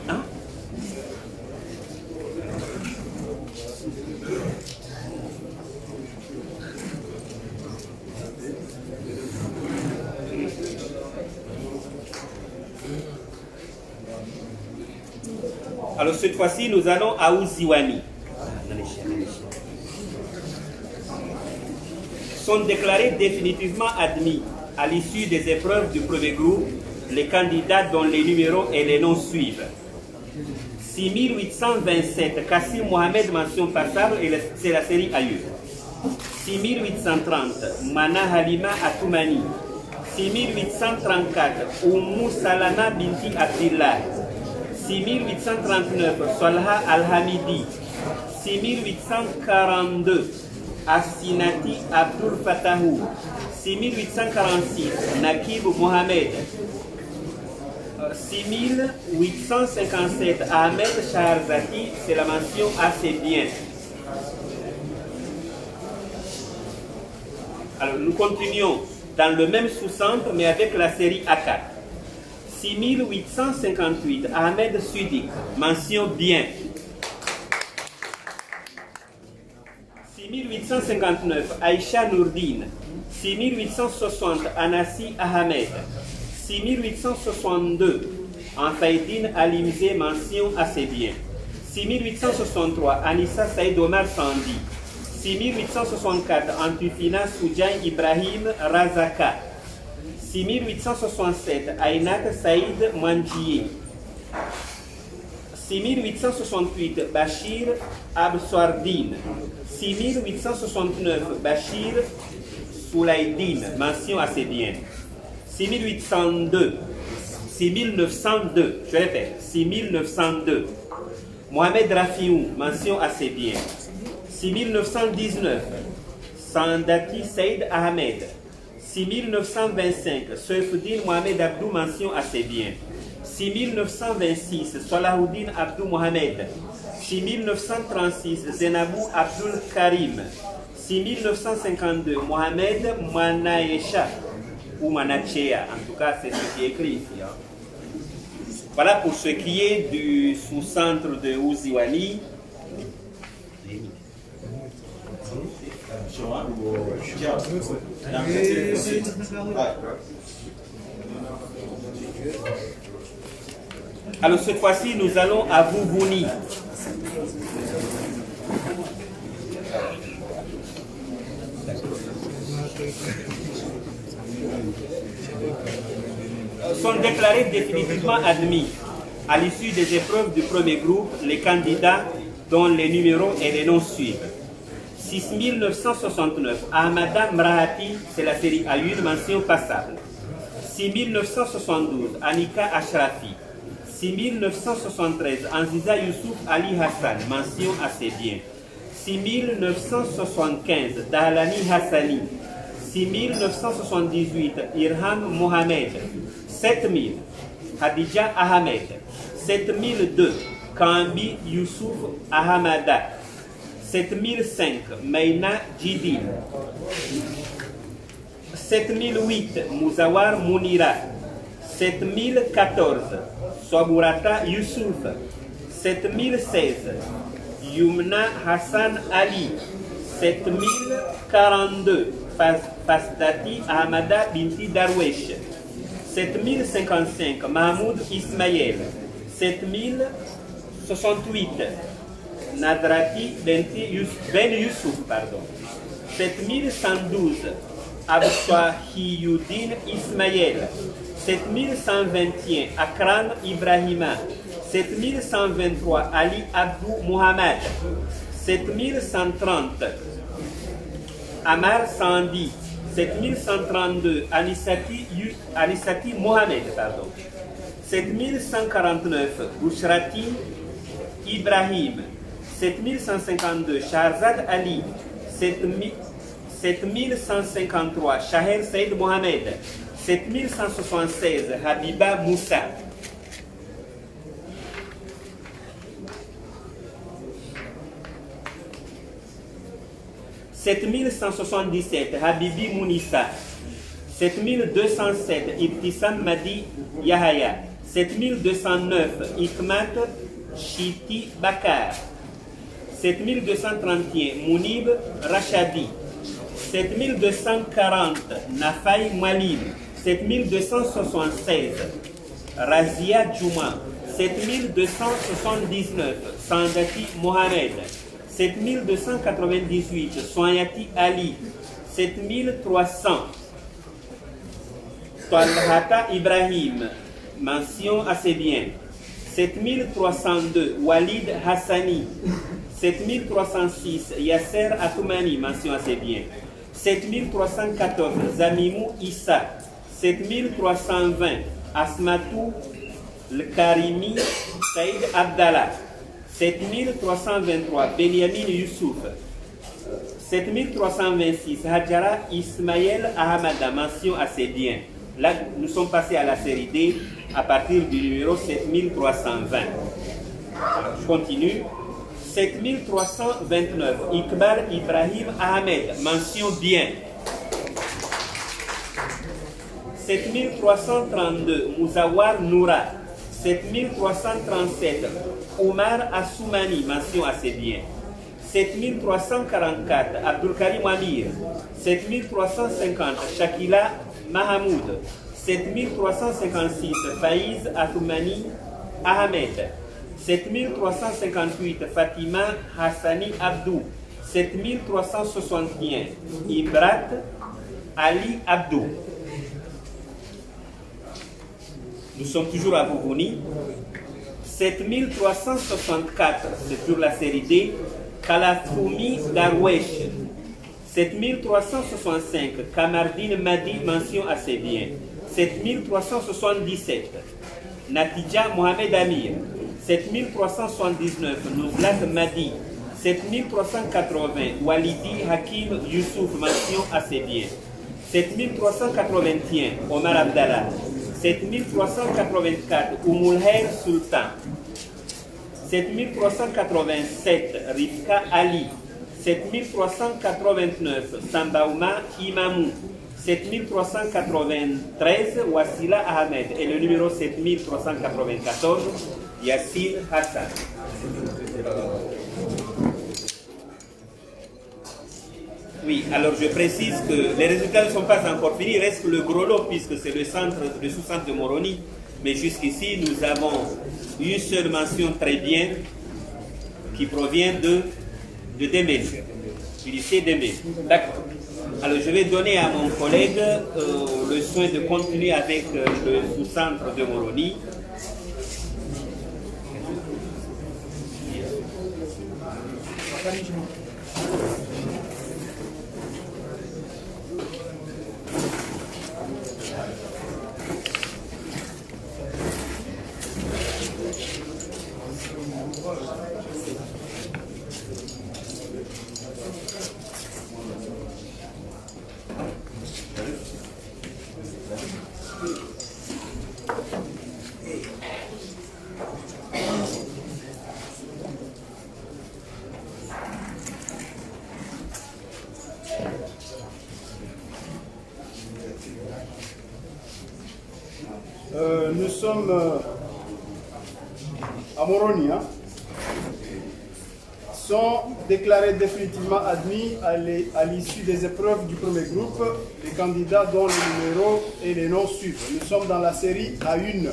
Hein? Alors cette fois-ci, nous allons à Ouziwani. Sont déclarés définitivement admis à l'issue des épreuves du premier groupe les candidats dont les numéros et les noms suivent. 6827 Kassim Mohamed, mention passable, et c'est la série Ayoub. 6830 Mana Halima Atoumani. 6834 Oumou Salama Binti Abdillah. 6839 Solha Al-Hamidi. 6842 Assinati Abdul Fatahou. 6846 Nakib Mohamed. 6857 Ahmed Shaharzaki, c'est la mention assez bien. Alors nous continuons dans le même sous-centre mais avec la série A4. 6858 Ahmed Sudik, mention bien. 6859 Aïcha Nourdine. 6860 Anassi Ahmed. 6862 Anfaïdine Alimze, mention assez bien. 6863 Anissa Saïd Omar Sandi. 6864 Antufina Soudjaï Ibrahim Razaka. 6867 Aynat Saïd Manjié. 6868, Bachir Abswardine. 6869, Bachir Soulaïdine, mention assez bien. 6802, 6902, je répète, 6902. Mohamed Rafiou, mention assez bien. 6919, Sandati Saïd Ahmed. 6925, Saifuddin Mohamed Abdou, mention assez bien. 6926, Salahuddin Abdou Mohamed. 6936, Zenabou Abdul Karim. 6952, Mohamed Manaïcha, ou Manachea, en tout cas c'est ce qui est écrit ici. Hein. Voilà pour ce qui est du sous-centre de Ouziwani. Alors cette fois-ci, nous allons à Vouvouni. Sont déclarés définitivement admis à l'issue des épreuves du premier groupe les candidats dont les numéros et les noms suivent. 6969, Ahmada Mrahati, c'est la série A1, mention passable. 6972, Anika Ashrafi. 6973, Anziza Youssouf Ali Hassan, mention assez bien. 6975, Dahlani Hassani. 6978, Irham Mohamed. 7000, Hadija Ahmed. 7002, Kambi Youssouf Ahamada. 7005, Meina Jidin. 7008, Mouzawar Mounira. 7014, Soburata Youssouf. 7016, Yumna Hassan Ali. 7042, Fasdati Ahmada Binti Darwesh. 7055, Mahmoud Ismaël. 7068, Nadrati Ben Youssouf, pardon. 7112, Abswahiyuddin Ismaël. 7121, Akram Ibrahima. 7123, Ali Abdou Mohamed. 7130, Amar Sandi. 7132, Anisati Mohamed, pardon. 7149, Bouchrati Ibrahim. 7152, Shahrzad Ali. 7153, Shaher Saïd Mohamed. 7176, Habiba Moussa. « 7177, Habibi Mounissa. 7207, Ibtissam Madi Yahaya. 7209, Ikmat Chiti Bakar. 7231, Mounib Rachadi. 7240, Nafai Malib. 7276, Razia Juma. 7279, Sandati Mohamed. 7298, Soyati Ali. 7300, Talhata Ibrahim, mention assez bien. 7302, Walid Hassani. 7306, Yasser Atoumani, mention assez bien. 7314, Zamimou Issa. 7320, Asmatou L-Karimi Saïd Abdallah. 7323, Benyamin Youssouf. 7326, Hadjara Ismaël Ahamada, mention assez bien. Là, nous sommes passés à la série D à partir du numéro 7320. Je continue. 7329, Iqbal Ibrahim Ahmed, mention bien. 7332, Mouzawar Noura. 7337, Omar Assoumani, mention assez bien. 7344, Abdul Karim Amir. 7350, Shakila Mahamoud. 7356, Faiz Atoumani Ahmed. 7358, Fatima Hassani Abdou. 7361, Ibrat Ali Abdou. Nous sommes toujours à Vouvouni. 7364, c'est sur la série D, Kalatoumi Darwesh. 7365, Kamardine Madi, mention assez bien. 7377, Natidja Mohamed Amir. 7379, Nouzlat Madi. 7380, Walidi Hakim Youssouf, mention assez bien. 7381, Omar Abdallah. 7384, Oumoulher Sultan. 7387, Rifka Ali. 7389, Sambaouma Imamou. 7393, Wassila Ahmed. Et le numéro 7394, Yassine Hassan. Oui, alors je précise que les résultats ne sont pas encore finis, il reste le gros lot puisque c'est le sous-centre de Moroni. Mais jusqu'ici, nous avons une seule mention très bien qui provient de Dembélé, du lycée Dembélé. D'accord. Alors je vais donner à mon collègue le soin de continuer avec le sous-centre de Moroni. Nous sommes à Moroni, sont déclarés définitivement admis à l'issue des épreuves du premier groupe, les candidats dont les numéros et les noms suivent. Nous sommes dans la série A1.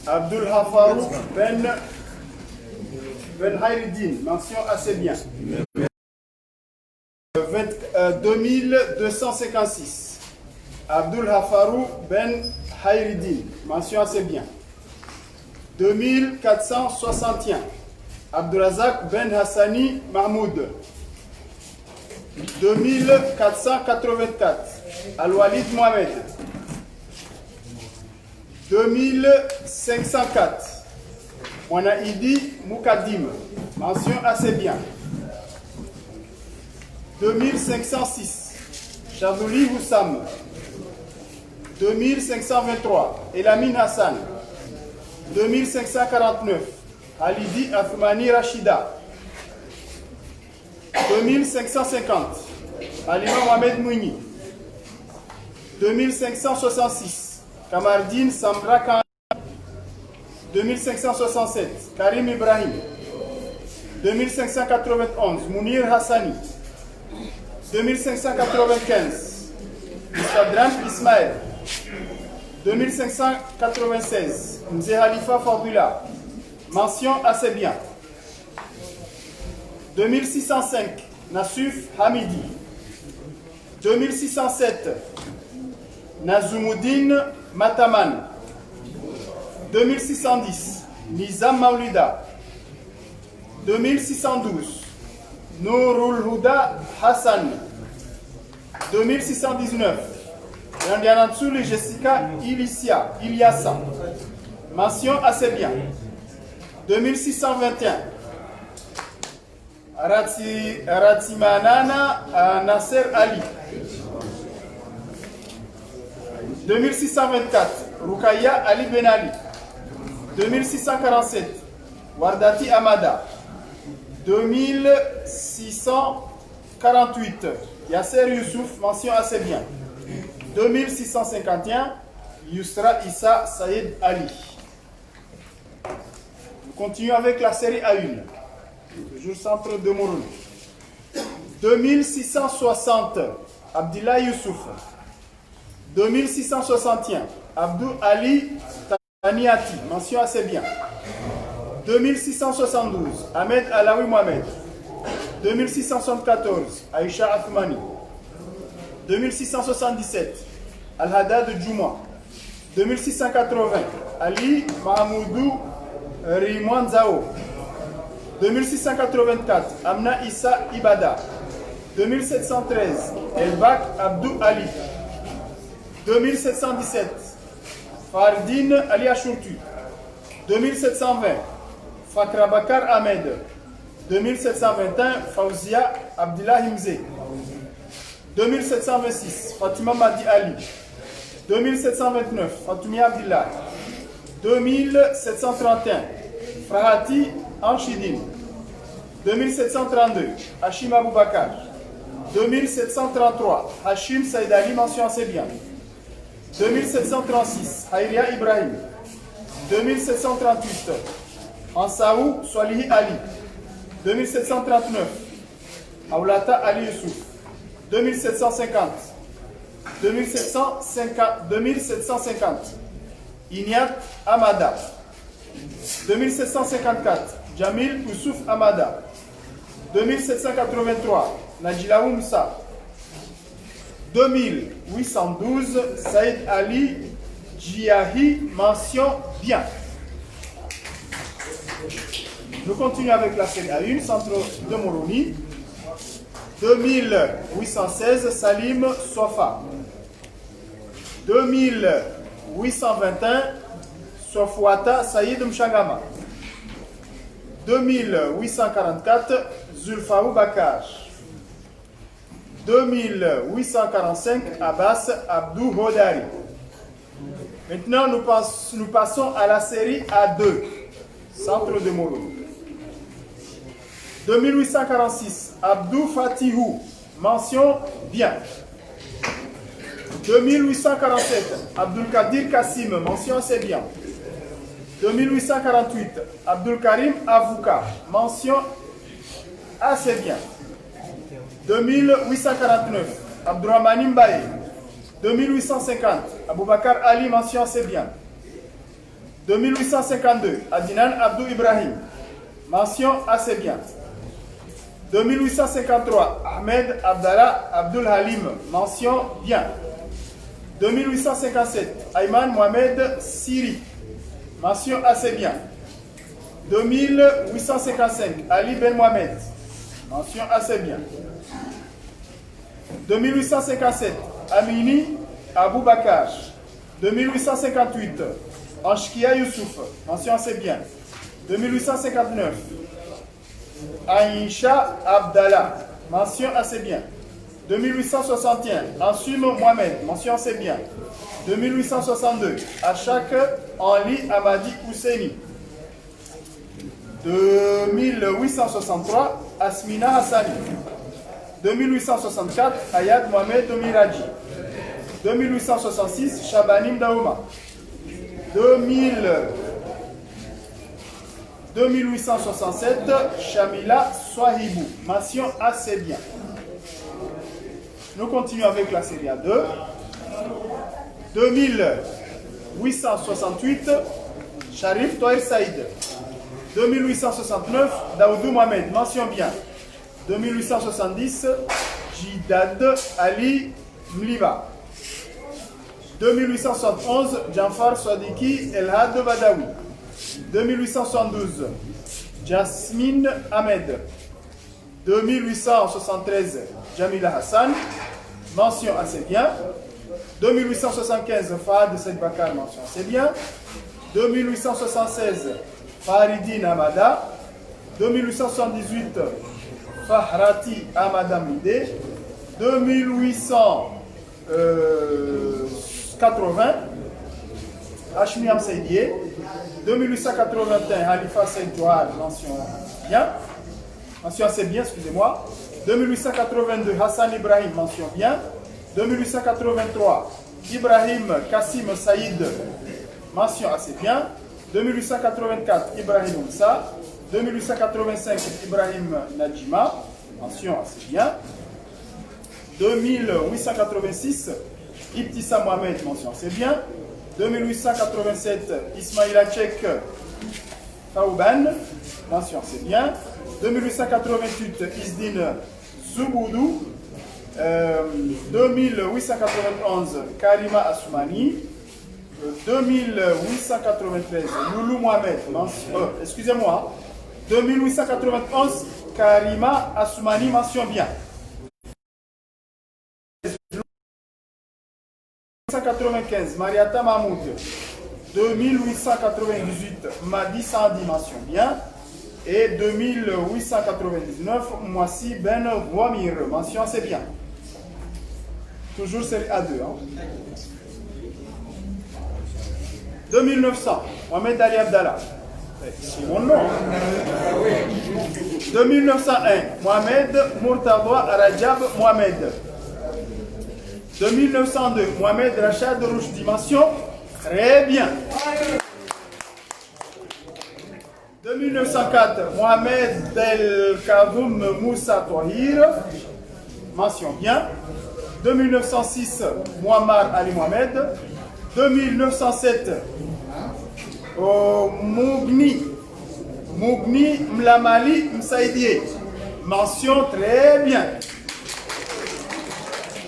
Abdul Hafarou Ben Hayriddin, mention assez bien. 2256. Abdul Hafarou Ben Hayriddin, mention assez bien. 2461. Abdurazak Ben Hassani Mahmoud. 2484. Al-Walid Mohamed. 2504. Mwanaidi Moukadim, mention assez bien. 2506. Chadouli Houssam. 2523. Elamine Hassan. 2549. Halidi Afmani Rachida. 2550. Halima Mohamed Mouni. 2566. Kamardine Samra Khan. 2567. Karim Ibrahim. 2591. Mounir Hassani. 2595. Mustadran Ismaël. 2596. Mzé Khalifa Fadula. Mention assez bien. 2605. Nassuf Hamidi. 2607. Nazumuddin Mataman. 2610. Nizam Maulida. 2612. Nourul Huda Hassan. 2619. Yandianatsouli Jessica Ilyassa. Mention assez bien. 2621. Ratimanana Nasser Ali. 2624. Rukaya Ali Benali. 2647. Wardati Amada. 2648. Yasser Youssouf, mention assez bien. 2651. Yusra Issa Saïd Ali. Nous continuons avec la série A1. Toujours centre de Moroni. 2660. Abdillah Youssouf. 2661. Abdou Ali Taniati, mention assez bien. 2672. Ahmed Alaoui Mohamed. 2674. Aïcha Afmani. 2677. Al-Haddad Djouma. 2680, Ali Mahamoudou Rimwanzao. 2684, Amna Issa Ibada. 2713, Elbak Abdou Ali. 2717, Fardine Ali Achourtu. 2720, Fakrabakar Ahmed. 2721, Fauzia Abdullah Himze. 2726, Fatima Madi Ali. 2729, Fatoumia Abdullah. 2731, Frahati Anchidine. 2732, Hachim Aboubakar. 2733, Hachim Saïd Ali, mention assez bien. 2736, Haïria Ibrahim. 2738, Ansaou Swalihi Ali. 2739, Aoulata Ali Youssouf. 2750, 2750, Ignat Amada. 2754, Jamil Youssouf Amada. 2783, Nadjilaou Moussa. 2812, Saïd Ali Djiahi, mention bien. Nous continuons avec la série A1, centre de Moroni. 2816, Salim Sofa. 2821, Sofouata Saïd Mchangama. 2844, Zulfaou Bakar. 2845, Abbas Abdou Hodari. Maintenant, nous passons à la série A2, centre de Moroni. 2846, Abdou Fatihou, mention bien. 2847, Abdul Kadir Kassim, mention assez bien. 2848, Abdul Karim Avouka, mention assez bien. 2849, Abdurrahman Mbaye. 2850, Aboubakar Ali, mention assez bien. 2852, Adnan Abdou Ibrahim, mention assez bien. 2853, Ahmed Abdallah Abdul Halim, mention bien. 2857, Ayman Mohamed Siri, mention assez bien. 2855, Ali Ben Mohamed, mention assez bien. 2857, Amini Aboubakar. 2858, Anshkia Youssouf, mention assez bien. 2859, Aïcha Abdallah, mention assez bien. 2861, Ansum Mohamed, mention assez bien. 2862, Achak Henri Amadi Ousseini. 2863, Asmina Hassani. 2864, Ayad Mohamed Miraji. 2866, Shabanim Daouma. 2867, Shamila Swahibou, mention assez bien. Nous continuons avec la série A2. 2868, Sharif Toher Saïd. 2869, Daoudou Mohamed, mention bien. 2870, Jidad Ali Mliba. 2871, Janfar Swadiki Elhad Badawi. 2872, Jasmine Ahmed. 2873, Jamila Hassan, mention assez bien. 2875, Fahad Saïd Bakar, mention assez bien. 2876, Faridine Amada. 2878, Fahrati Amada Mide. 2880, Hachmiam Saïdié. 2881, Halifa Saïd Jouhar, mention bien. Mention assez bien, excusez-moi. 2882, Hassan Ibrahim, mention bien. 2883, Ibrahim Kassim Saïd, mention assez bien. 2884, Ibrahim Moussa. 2885, Ibrahim Najima, mention assez bien. 2886, Ibtissa Mohamed, mention assez bien. 2887, Ismaïla Tchek Taouban, mention assez bien. 2888, Isdine Zouboudou. 2891, Karima Assoumani. 2893, Loulou Mohamed, excusez-moi, 2891, Karima Assoumani, mention bien. 2895, Mariata Mahmoud. 2898, Madi Sandi, mention bien. Et 2899, Moissi Ben Wamir, mention c'est bien. Toujours série A2. Hein. 2900, Mohamed Ali Abdallah. C'est mon nom. 2901, Mohamed Mourtadwa Rajab Mohamed. 2902, Mohamed Rachad Rouch, dimension. Très bien. 2904, Mohamed Del Kadoum Moussa Touahir. Mention bien. 2906, Muammar Ali Mohamed. 2907, Mougni Mlamali Msaïdié. Mention très bien.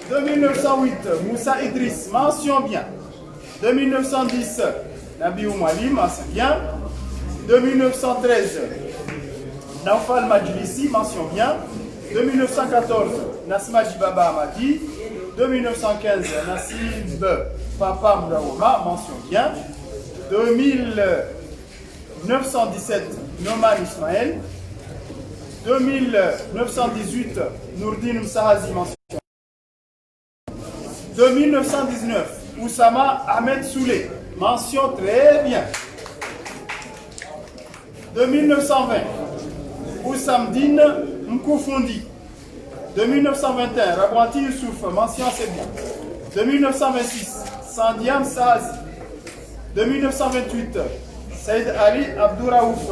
2908, Moussa Idriss. Mention bien. 2910, Nabi Oumalim. Mention bien. 2913, Naufal Majlisi. Mention bien. 2914, Nasma Jibaba Amadi. 2915, Nassib Papa Moudaouma, mention bien. 2917, Noman Ismaël. 2918, Nourdin Msahazi, mention. 2919, Oussama Ahmed Soulé, mention très bien. 2920, Oussamdine Mkoufondi. 2921, Rabouanti Youssouf, mention c'est bien. 2926, Sandiam Sahazi. 2928, Saïd Ali Abdouraouf.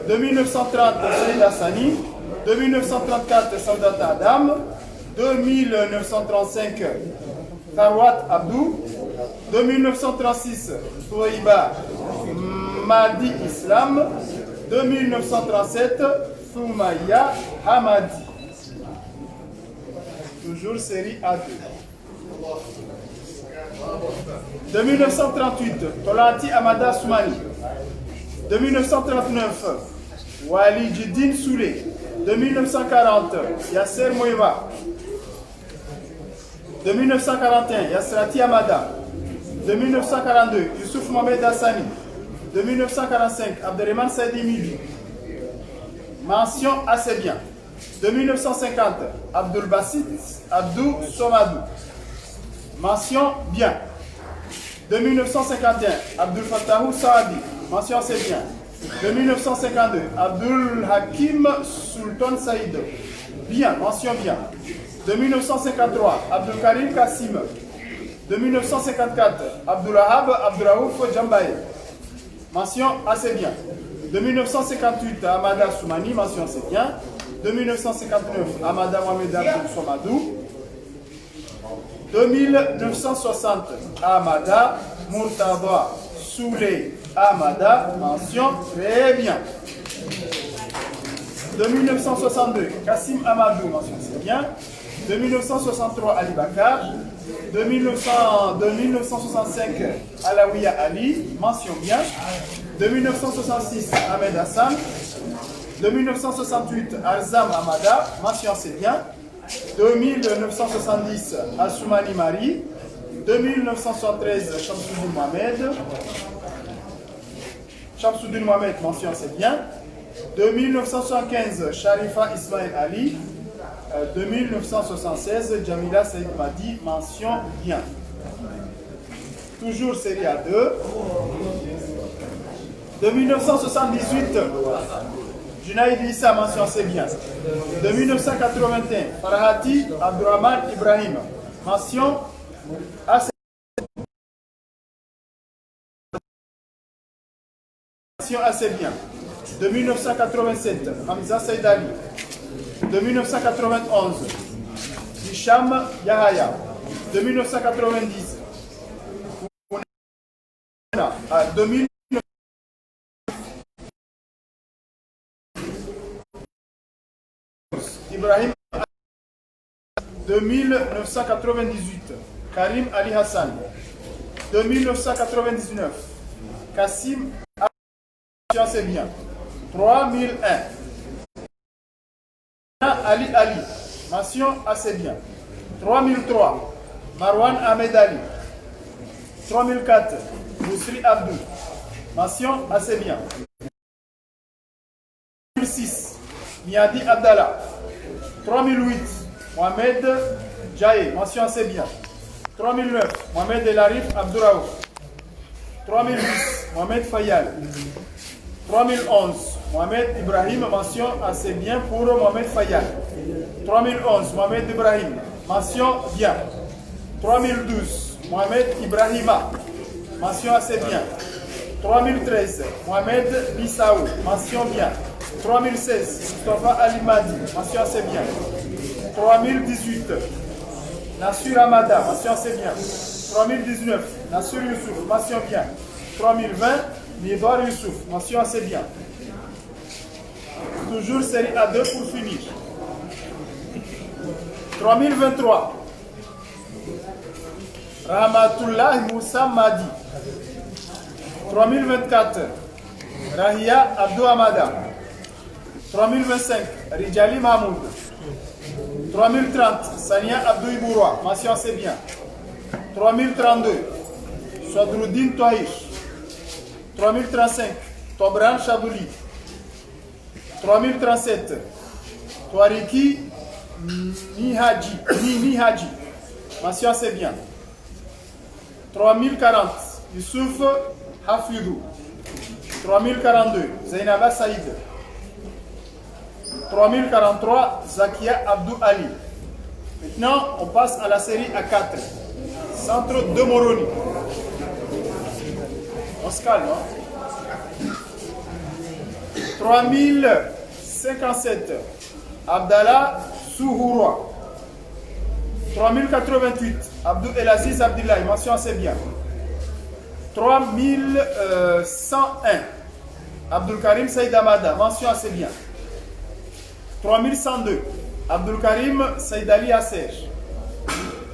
2930, Saïd Hassani. 2934, Saudata Adam. 2935, Tarwat Abdou. 2936, Touaïba Madi Islam. 2937, Soumaya Hamadi. Toujours série A2. De 1938, Tolanti Amada Soumani. De 1939, Wali Djidine Soulé. De 1940, Yasser Moueva. De 1941, Yasrati Amada. De 1942, Youssouf Mohamed Hassani. De 1945, Abderrahman Saidi Mibi. Mention assez bien. De 1950, Abdul Bassit Abdou Somadou. Mention bien. De 1951, Abdul Fattahou Saadi. Mention c'est bien. De 1952, Abdul Hakim Sultan Saïd. Bien, mention bien. De 1953, Abdul Karim Kassim. De 1954, Abdulahab Abduraouf Djambaye. Mention assez bien. De 1958, Amada Soumani. Mention c'est bien. De 1959, Amada Mohamed Abdou Somadou. De 1960, Amada Mourtadwa Soulé Amada, mention très bien. De 1962, Kassim Amadou, mention c'est bien. De 1963, Ali Bakar. De 1965, Alaouia Ali, mention bien. De 1966, Ahmed Hassan. De 1968, Alzam Amada, mention c'est bien. De 1970, Assoumani Marie. De 1973, Shamsuddin Mohamed. Shamsuddin Mohamed, mention c'est bien. De 1975, Sharifa Ismail Ali. De 1976, Jamila Saïd Madi, mention bien. Toujours série A2. De 1978, Junaïd Issa, mention c'est bien. De 1981, Farhati Abdurrahman Ibrahim, mention assez. Mention assez bien. De 1987, Hamza Saïd Ali. De 1991, Hicham Yahaya. De 1990, Ibrahim. De 1998, Karim Ali Hassan. 2999. Kassim, mention assez bien. 3001. Ali Ali, mention assez bien. 3003. Marwan Ahmed Ali. 3004. Mousri Abdou, mention assez bien. 3006. Miadi Abdallah. 3008. Mohamed Jaye, mention assez bien. 3009. Mohamed El Arif Abdouraouf. 3010. Mohamed Fayal. 3011. Mohamed Ibrahim, mention assez bien pour Mohamed Fayal. 3011. Mohamed Ibrahim, mention bien. 3012. Mohamed Ibrahima, mention assez bien. 3013. Mohamed Bissaou, mention bien. 3016. Mustafa Ali Madi, mention assez bien. 3018. Nassir Amada, mention assez bien. 3019. Nassir Youssouf, mention bien. 3020. Nidar Youssouf, mention assez bien. Toujours série A2 pour finir. 3023. Rahmatullah Moussa Madi. 3024. Rahia Abdou Amada. 3025. Rijali Mahmoud. 3030. Sania Abdou Ibouroua, mention assez bien. 3032. Sadruddin Tohish. 3035. Tobran Chabouli. 3037. Touariki Nihaji, mention assez bien. 3040. Youssouf Hafidou. 3042. Zainaba Saïd. 3043. Zakia Abdou Ali. Maintenant, on passe à la série A4. Centre de Moroni. On se calme, hein? 3057. Abdallah Souhouroua. 3088. Abdou Elaziz Abdillahi, mention assez bien. 3101. Abdul Karim Saïd Amada, mention assez bien. 3102. Abdul Karim Saïd Ali Asser.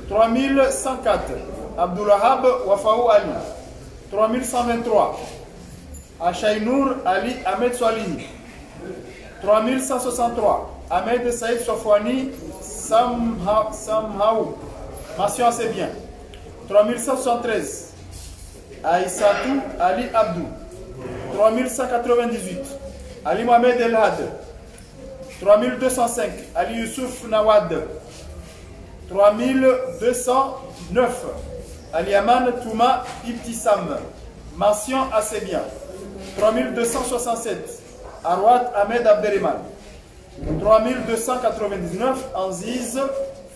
3104. Abdulahab Wafaou Ali. 3123. Achaïnour Ali Ahmed Swalini. 3163. Ahmed Saïd Sofwani Samhaou, mention assez bien. 3173. Aïssatou Ali Abdou. 3198. Ali Mohamed El Had. 3205. Ali Youssouf Nawad. 3209. Ali Aman Touma Ibtissam, mention assez bien. 3267. Arwat Ahmed Abderrahman. 3299. Anziz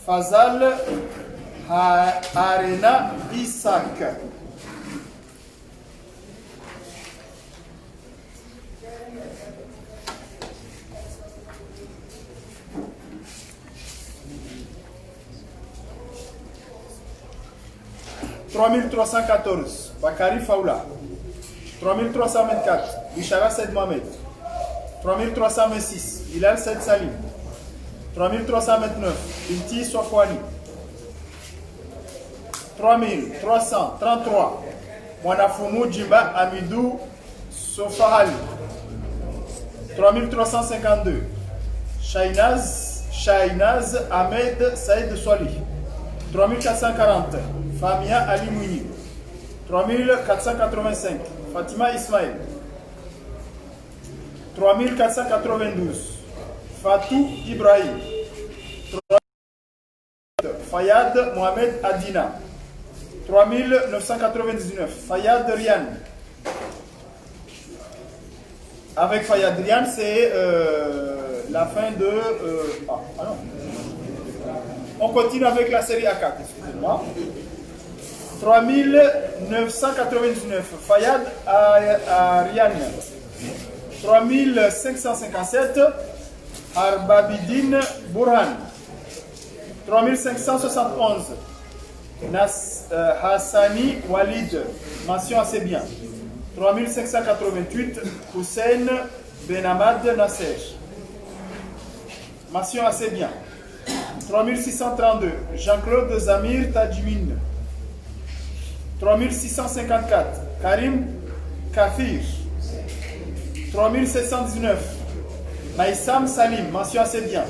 Fazal Arena Isaac. « 3314, Bakari Faoula. 3324, Bishara Said Mohamed. 3326, Bilal Said Salim. 3329, Binti Sofwani. 3333, Mwanafumu Djimba Amidou Sofahali. 3352, Shainaz Ahmed Saïd Swali. 3440, Famia Ali Mouni. 3485, Fatima Ismail. 3492, Fatou Ibrahim. Fayad Mohamed Adina. 3999, Fayad Rian. Avec Fayad Rian, c'est la fin de... non. On continue avec la série A4, excusez-moi. 3999, Fayad Ariane. 3557, Arbabidine Burhan. 3571, Hassani Walid, mention assez bien. 3588, Hussein Benhamad Nasser, mention assez bien. 3632, Jean-Claude Zamir Tadjimine. 3654, Karim Kafir. 3719, Maïsam Salim, mention assez bien.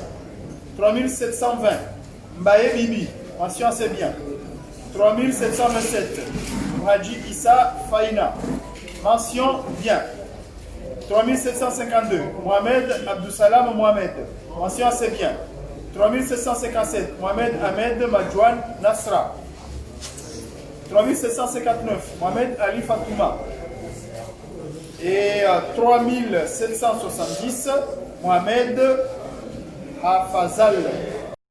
3720, Mbaye Bibi, mention assez bien. 3727, Hadji Issa Faïna, mention bien. 3752, Mohamed Abdoussalam Mohamed, mention assez bien. 3757, Mohamed Ahmed Madjouan Nasra. 3759, Mohamed Ali Fatouma. Et 3770, Mohamed Hafazal.